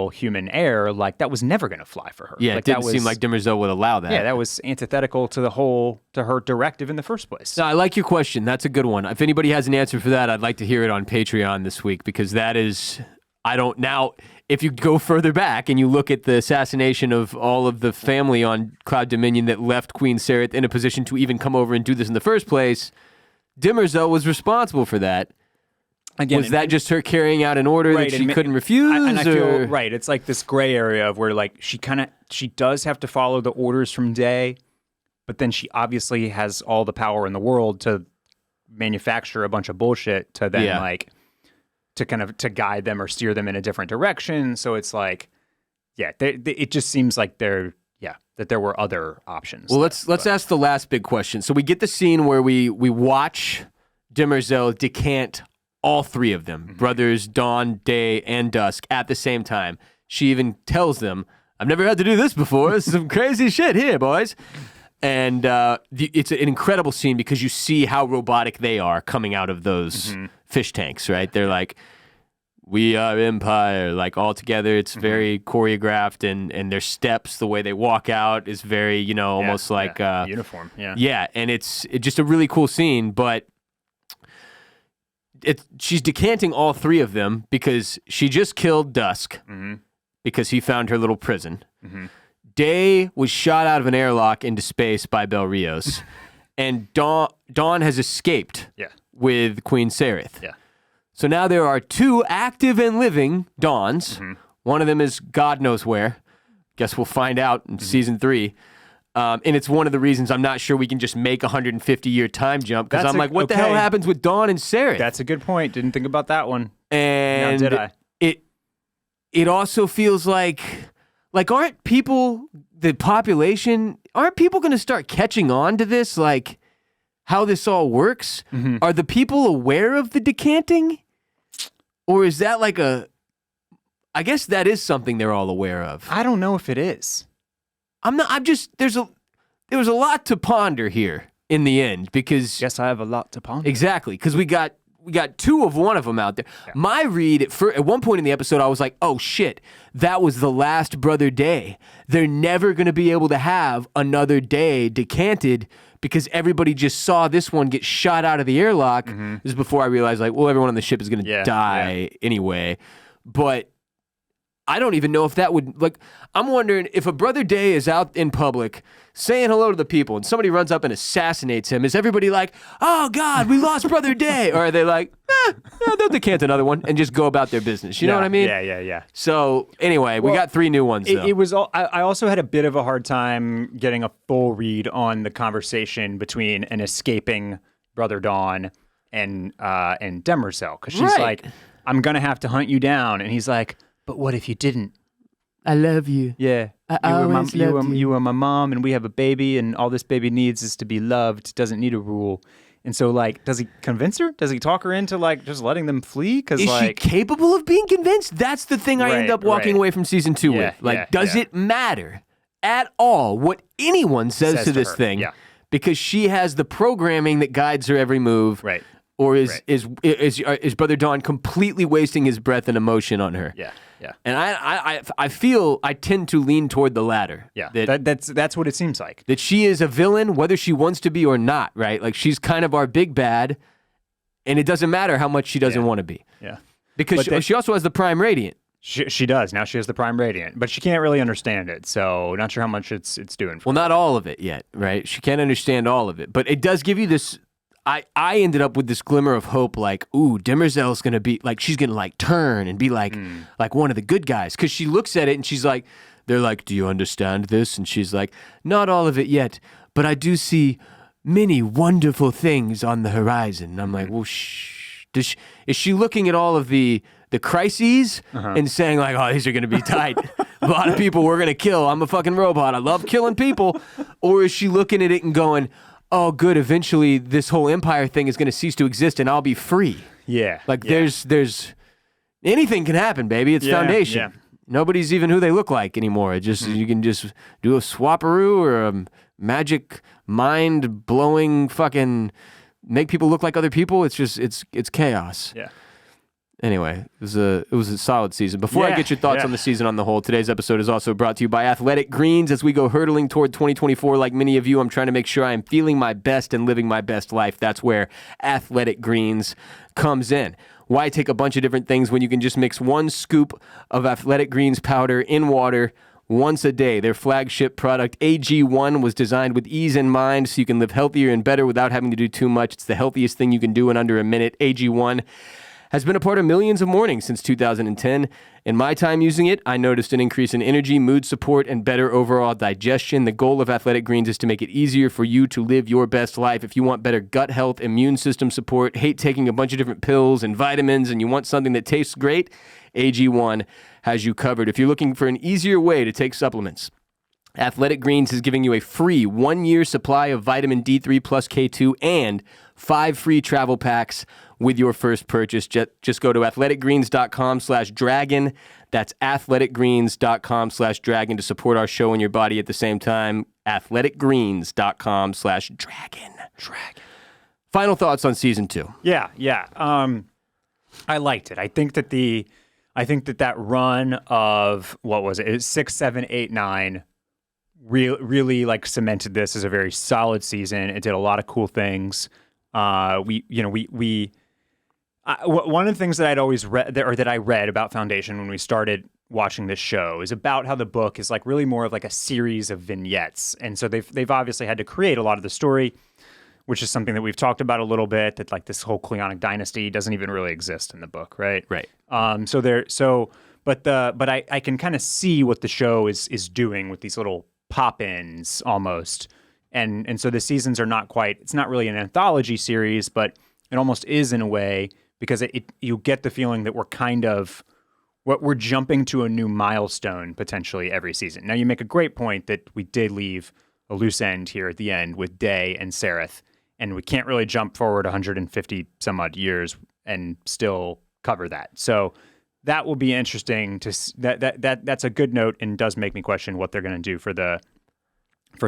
human heir, like that was never going to fly for her.
Yeah,
like,
it didn't seem like Demerzel would allow that.
Yeah, that was antithetical to her directive in the first place.
No, I like your question. That's a good one. If anybody has an answer for that, I'd like to hear it on Patreon this week, because that is, now, if you go further back and you look at the assassination of all of the family on Cloud Dominion that left Queen Sareth in a position to even come over and do this in the first place, Demerzel was responsible for that. Again, was that just her carrying out an order that she couldn't refuse?
I feel right. It's like this gray area of where like she does have to follow the orders from Day, but then she obviously has all the power in the world to manufacture a bunch of bullshit to then to guide them or steer them in a different direction. So it's like, it just seems like that there were other options.
Well, let's ask the last big question. So we get the scene where we watch Demerzel decant all three of them, brothers Dawn, Day, and Dusk, at the same time. She even tells them, I've never had to do this before. This is some crazy shit here, boys. And it's an incredible scene because you see how robotic they are coming out of those fish tanks, right? They're like, we are Empire, like all together. It's very choreographed, and their steps, the way they walk out is very, almost like
uniform. Yeah.
Yeah, and it's just a really cool scene, but she's decanting all three of them because she just killed Dusk because he found her little prison. Day was shot out of an airlock into space by Bel Rios, and Dawn has escaped with Queen Sareth.
Yeah.
So now there are two active and living Dawns. One of them is God knows where. Guess we'll find out in season 3. And it's one of the reasons I'm not sure we can just make a 150-year time jump, because I'm like, what the hell happens with Dawn and Sareth?
That's a good point. Didn't think about that one.
And
now, did I?
It also feels like aren't people, the population, aren't people going to start catching on to this, like how this all works? Are the people aware of the decanting? Or is that like I guess that is something they're all aware of.
I don't know if it is.
There was a lot to ponder here in the end, because
Yes, I have a lot to ponder.
Exactly, because we got two of one of them out there. Yeah. My read at one point in the episode, I was like, oh shit, that was the last Brother Day. They're never going to be able to have another Day decanted because everybody just saw this one get shot out of the airlock. This is before I realized, like, well, everyone on the ship is going to die anyway. But I don't even know if that would, like, I'm wondering if a Brother Day is out in public saying hello to the people and somebody runs up and assassinates him, is everybody like, oh God, we lost Brother Day? Or are they like, they'll decant another one and just go about their business? You know what I mean?
Yeah.
So anyway, we got 3 new ones though.
It was I also had a bit of a hard time getting a full read on the conversation between an escaping Brother Dawn and Demerzel, because she's like, I'm going to have to hunt you down. And he's like, but what if you didn't?
I love you.
Yeah. You were my mom, and we have a baby, and all this baby needs is to be loved. Doesn't need a rule. And so, like, does he convince her? Does he talk her into, like, just letting them flee? Because,
is she capable of being convinced? That's the thing I end up walking away from season 2 with. Like, does it matter at all what anyone says to this thing?
Yeah.
because she has the programming that guides her every move.
Right.
Or is Brother Don completely wasting his breath and emotion on her?
Yeah. Yeah.
And I feel I tend to lean toward the latter.
Yeah.
That
That's what it seems like.
that she is a villain, whether she wants to be or not, right? Like she's kind of our big bad, and it doesn't matter how much she doesn't want to be.
Yeah.
Because she also has the Prime Radiant.
She does. Now she has the Prime Radiant, but she can't really understand it, so not sure how much it's doing for her.
Well, not all of it yet, right? She can't understand all of it, but it does give you this. I ended up with this glimmer of hope, like, ooh, Demerzel's gonna be like, she's gonna like turn and be like one of the good guys, because she looks at it and she's like, they're like, do you understand this? And she's like, not all of it yet, but I do see many wonderful things on the horizon. And I'm like, well, is she looking at all of the crises and saying like, oh, these are gonna be tight. A lot of people we're gonna kill. I'm a fucking robot. I love killing people. Or is she looking at it and going, oh, good, eventually this whole empire thing is going to cease to exist and I'll be free.
Yeah.
Like there's anything can happen, baby. It's Foundation.
Yeah.
Nobody's even who they look like anymore. It just you can just do a swapperoo or a magic mind-blowing fucking make people look like other people. It's just it's chaos.
Yeah.
Anyway, it was a solid season. Before I get your thoughts on the season on the whole, today's episode is also brought to you by Athletic Greens. As we go hurtling toward 2024, like many of you, I'm trying to make sure I am feeling my best and living my best life. That's where Athletic Greens comes in. Why take a bunch of different things when you can just mix one scoop of Athletic Greens powder in water once a day? Their flagship product, AG1, was designed with ease in mind so you can live healthier and better without having to do too much. It's the healthiest thing you can do in under a minute. AG1 has been a part of millions of mornings since 2010. In my time using it, I noticed an increase in energy, mood support, and better overall digestion. The goal of Athletic Greens is to make it easier for you to live your best life. If you want better gut health, immune system support, hate taking a bunch of different pills and vitamins, and you want something that tastes great, AG1 has you covered. If you're looking for an easier way to take supplements, Athletic Greens is giving you a free 1-year supply of vitamin D3 plus K2 and 5 free travel packs with your first purchase. Just go to athleticgreens.com/dragon. That's athleticgreens.com/dragon to support our show and your body at the same time. athleticgreens.com/dragon. Dragon. Final thoughts on season 2.
Yeah. I liked it. I think that run of what was it? It was 6, 7, 8, 9 really like cemented this as a very solid season. It did a lot of cool things. One of the things that I'd always read, or that I read about Foundation when we started watching this show, is about how the book is like really more of like a series of vignettes, and so they've obviously had to create a lot of the story, which is something that we've talked about a little bit. That like this whole Cleonic dynasty doesn't even really exist in the book, right?
Right.
But I can kind of see what the show is doing with these little pop-ins almost. And so the seasons are not quite, it's not really an anthology series, but it almost is in a way, because you get the feeling that we're jumping to a new milestone potentially every season. Now you make a great point that we did leave a loose end here at the end with Day and Sereth, and we can't really jump forward 150 some odd years and still cover that. So that will be interesting that's a good note, and does make me question what they're going to do for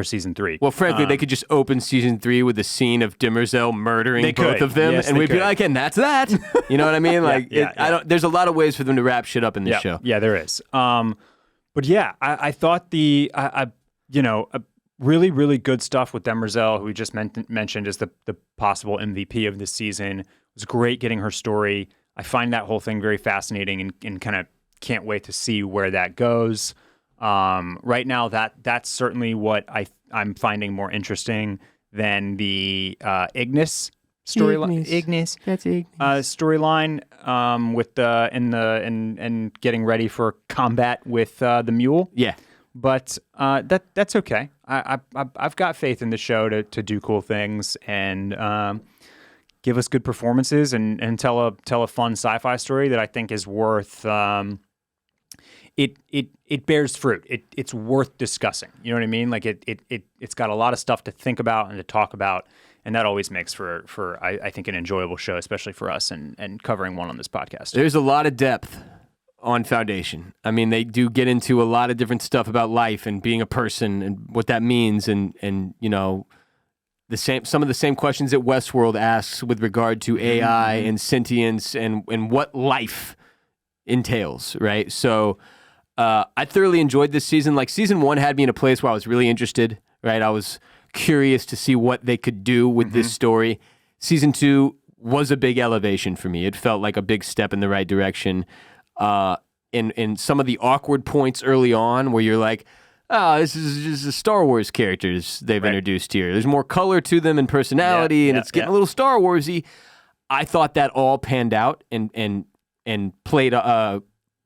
season 3.
Well, frankly, they could just open season 3 with a scene of Demerzel murdering both of them,
yes,
and we'd be like, and that's that. You know what I mean? Like, there's a lot of ways for them to wrap shit up in this show.
Yeah, there is. But yeah, I thought a really, really good stuff with Demerzel, who we just mentioned as the possible MVP of this season. It was great getting her story. I find that whole thing very fascinating, and kind of can't wait to see where that goes. Right now, that's certainly what I'm finding more interesting than the Ignis storyline. Ignis.
That's Ignis.
Storyline with and getting ready for combat with the mule.
Yeah.
But that's okay. I've got faith in the show to do cool things and give us good performances and tell a fun sci-fi story that I think is worth. It bears fruit. It's worth discussing. You know what I mean? Like it's got a lot of stuff to think about and to talk about, and that always makes for I think an enjoyable show, especially for us and covering one on this podcast.
There's a lot of depth on Foundation. I mean, they do get into a lot of different stuff about life and being a person and what that means, and some of the same questions that Westworld asks with regard to AI and sentience and what life entails, right? So I thoroughly enjoyed this season. Like season 1 had me in a place where I was really interested, right? I was curious to see what they could do with this story. Season 2 was a big elevation for me. It felt like a big step in the right direction. In some of the awkward points early on where you're like, oh, this is just the Star Wars characters they've introduced here. There's more color to them and personality, and it's getting a little Star Warsy. I thought that all panned out and played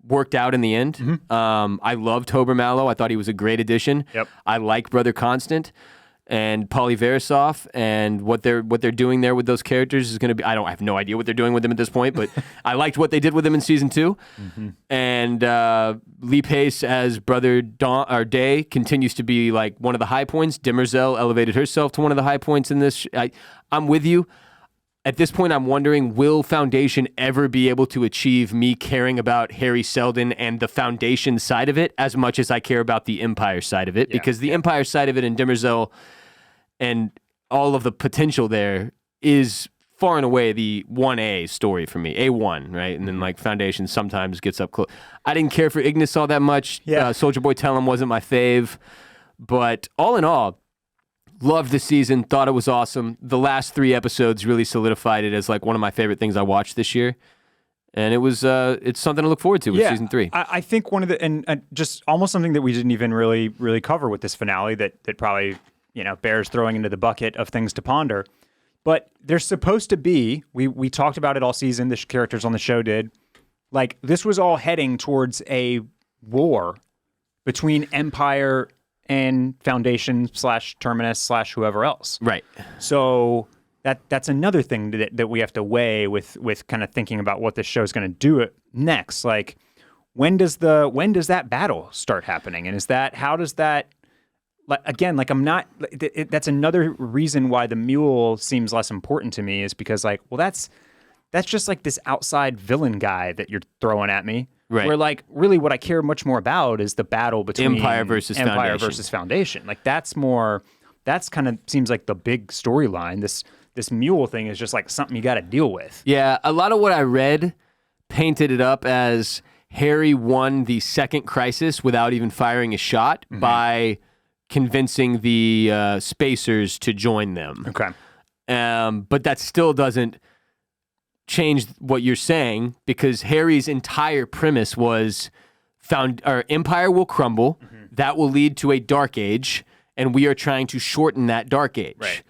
worked out in the end. I loved Hober Mallow. I thought he was a great addition.
Yep.
I like Brother Constant and Polly Verisov, and what they're doing there with those characters is going to be. I have no idea what they're doing with them at this point, but I liked what they did with them in season 2. And Lee Pace as Brother Day continues to be like one of the high points. Demerzel elevated herself to one of the high points in this. I'm with you. At this point, I'm wondering, will Foundation ever be able to achieve me caring about Harry Seldon and the Foundation side of it as much as I care about the Empire side of it? Because the Empire side of it and Demerzel and all of the potential there is far and away the 1A story for me. A1, right? And then like Foundation sometimes gets up close. I didn't care for Ignis all that much. Soldier Boy Tellum wasn't my fave. But all in all, loved the season, thought it was awesome. The last 3 episodes really solidified it as like one of my favorite things I watched this year. And it's something to look forward to with season 3.
I think one of the, and just almost something that we didn't even really cover with this finale that probably, bears throwing into the bucket of things to ponder. But there's supposed to be, we talked about it all season, the characters on the show did, like this was all heading towards a war between Empire and Foundation / Terminus / whoever else. Right. So that's another thing that we have to weigh with kind of thinking about what this show is going to do next. Like, when does that battle start happening? And how does that, like, again, like that's another reason why the mule seems less important to me, is because like, well, that's just like this outside villain guy that you're throwing at me. Right. Where like really what I care much more about is the battle between
Empire versus
Foundation. Like that's kind of seems like the big storyline. This mule thing is just like something you got to deal with.
Yeah, a lot of what I read painted it up as Harry won the second crisis without even firing a shot by convincing the Spacers to join them.
Okay.
But that still doesn't change what you're saying, because Harry's entire premise was Empire will crumble, that will lead to a dark age, and we are trying to shorten that dark age.
Right.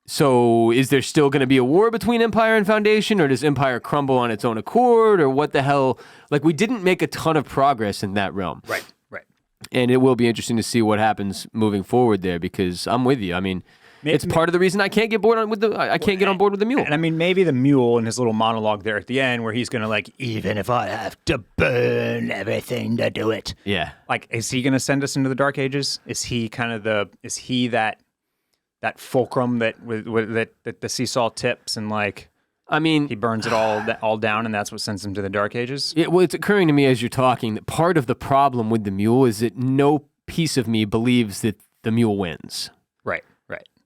So is there still going to be a war between Empire and Foundation, or does Empire crumble on its own accord, or what the hell? Like, we didn't make a ton of progress in that realm.
Right.
And it will be interesting to see what happens moving forward there, because I'm with you. I mean, it's part of the reason I can't get on board with the mule.
And I mean, maybe the mule and his little monologue there at the end, where he's gonna like, even if I have to burn everything to do it.
Yeah.
Like, is he gonna send us into the Dark Ages? Is he that fulcrum that the seesaw tips and like?
I mean,
he burns it all down, and that's what sends him to the Dark Ages.
Well, it's occurring to me as you're talking that part of the problem with the mule is that no piece of me believes that the mule wins.
Right.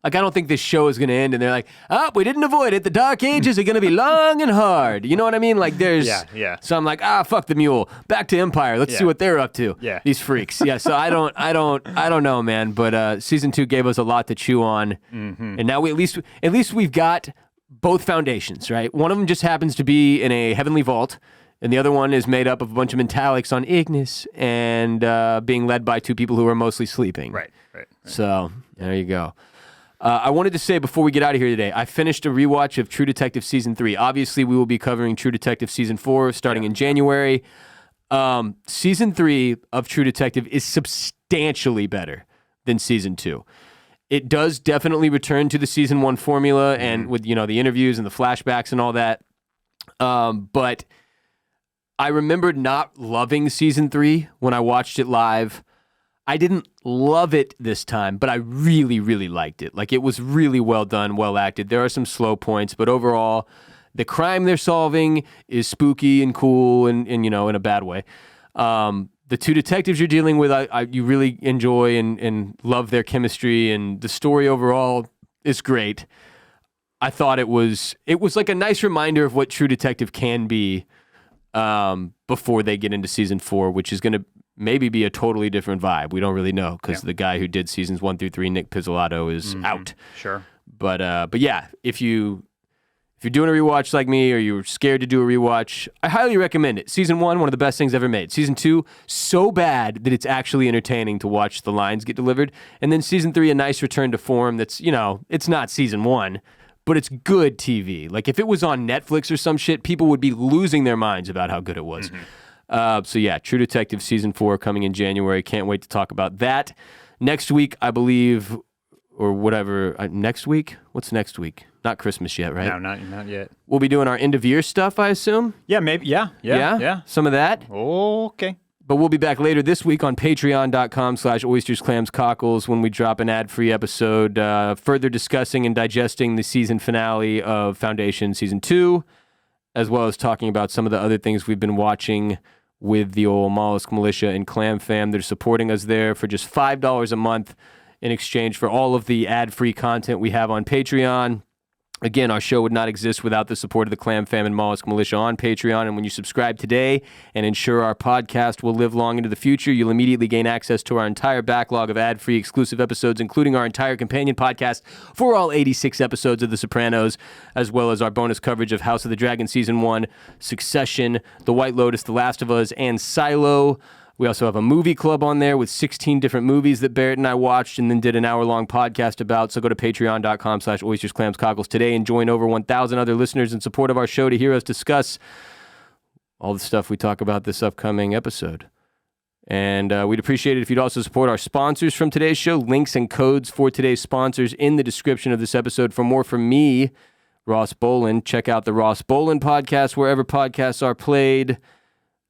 Like, I don't think this show is going to end and they're like, we didn't avoid it. The Dark Ages are going to be long and hard. You know what I mean? Like, there's...
Yeah.
So I'm like, fuck the mule. Back to Empire. Let's see what they're up to.
Yeah.
These freaks. Yeah, so I don't know, man. But season 2 gave us a lot to chew on. And now at least we've got both foundations, right? One of them just happens to be in a heavenly vault, and the other one is made up of a bunch of metallics on Ignis and being led by 2 people who are mostly sleeping.
Right.
So there you go. I wanted to say before we get out of here today, I finished a rewatch of True Detective Season 3. Obviously, we will be covering True Detective Season 4 starting in January. Season 3 of True Detective is substantially better than Season 2. It does definitely return to the Season 1 formula and with, the interviews and the flashbacks and all that. But I remembered not loving Season 3 when I watched it live. I didn't love it this time, but I really, really liked it. Like, it was really well done, well acted. There are some slow points, but overall, the crime they're solving is spooky and cool and in a bad way. The 2 detectives you're dealing with, you really enjoy and love their chemistry, and the story overall It's great. I thought it was like a nice reminder of what True Detective can be before they get into season 4, which is going to maybe be a totally different vibe. We don't really know because the guy who did seasons 1 through 3, Nick Pizzolatto, is out.
Sure.
But yeah, if you're doing a rewatch like me, or you're scared to do a rewatch, I highly recommend it. Season 1, one of the best things ever made. Season 2, so bad that it's actually entertaining to watch the lines get delivered. And then season 3, a nice return to form that's, it's not season 1, but it's good TV. Like if it was on Netflix or some shit, people would be losing their minds about how good it was. So yeah, True Detective season 4 coming in January. Can't wait to talk about that. Next week, I believe, or whatever. Next week? What's next week? Not Christmas yet, right?
No, not yet.
We'll be doing our end of year stuff, I assume.
Yeah, maybe. Yeah.
Some of that.
Okay.
But we'll be back later this week on patreon.com/oysters, clams, cockles when we drop an ad-free episode further discussing and digesting the season finale of Foundation Season 2, as well as talking about some of the other things we've been watching with the old Mollusk Militia and Clam Fam. They're supporting us there for just $5 a month in exchange for all of the ad-free content we have on Patreon. Again, our show would not exist without the support of the Clam Fam and Mollusk Militia on Patreon. And when you subscribe today and ensure our podcast will live long into the future, you'll immediately gain access to our entire backlog of ad-free exclusive episodes, including our entire companion podcast for all 86 episodes of The Sopranos, as well as our bonus coverage of House of the Dragon Season 1, Succession, The White Lotus, The Last of Us, and Silo. We also have a movie club on there with 16 different movies that Barrett and I watched and then did an hour-long podcast about. So go to patreon.com/oysters, clams, cockles today and join over 1,000 other listeners in support of our show to hear us discuss all the stuff we talk about this upcoming episode. And we'd appreciate it if you'd also support our sponsors from today's show. Links and codes for today's sponsors in the description of this episode. For more from me, Ross Bolin, check out the Ross Bolin podcast wherever podcasts are played.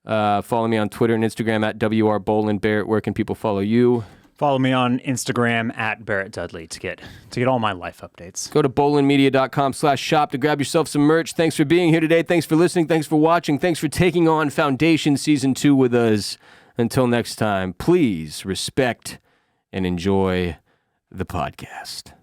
Follow me on Twitter and Instagram at WRBolin. Barrett, where can people follow you?
Follow me on Instagram at Barrett Dudley to get all my life updates.
Go to bolinmedia.com/shop to grab yourself some merch. Thanks for being here today. Thanks for listening. Thanks for watching. Thanks for taking on Foundation Season 2 with us. Until next time, please respect and enjoy the podcast.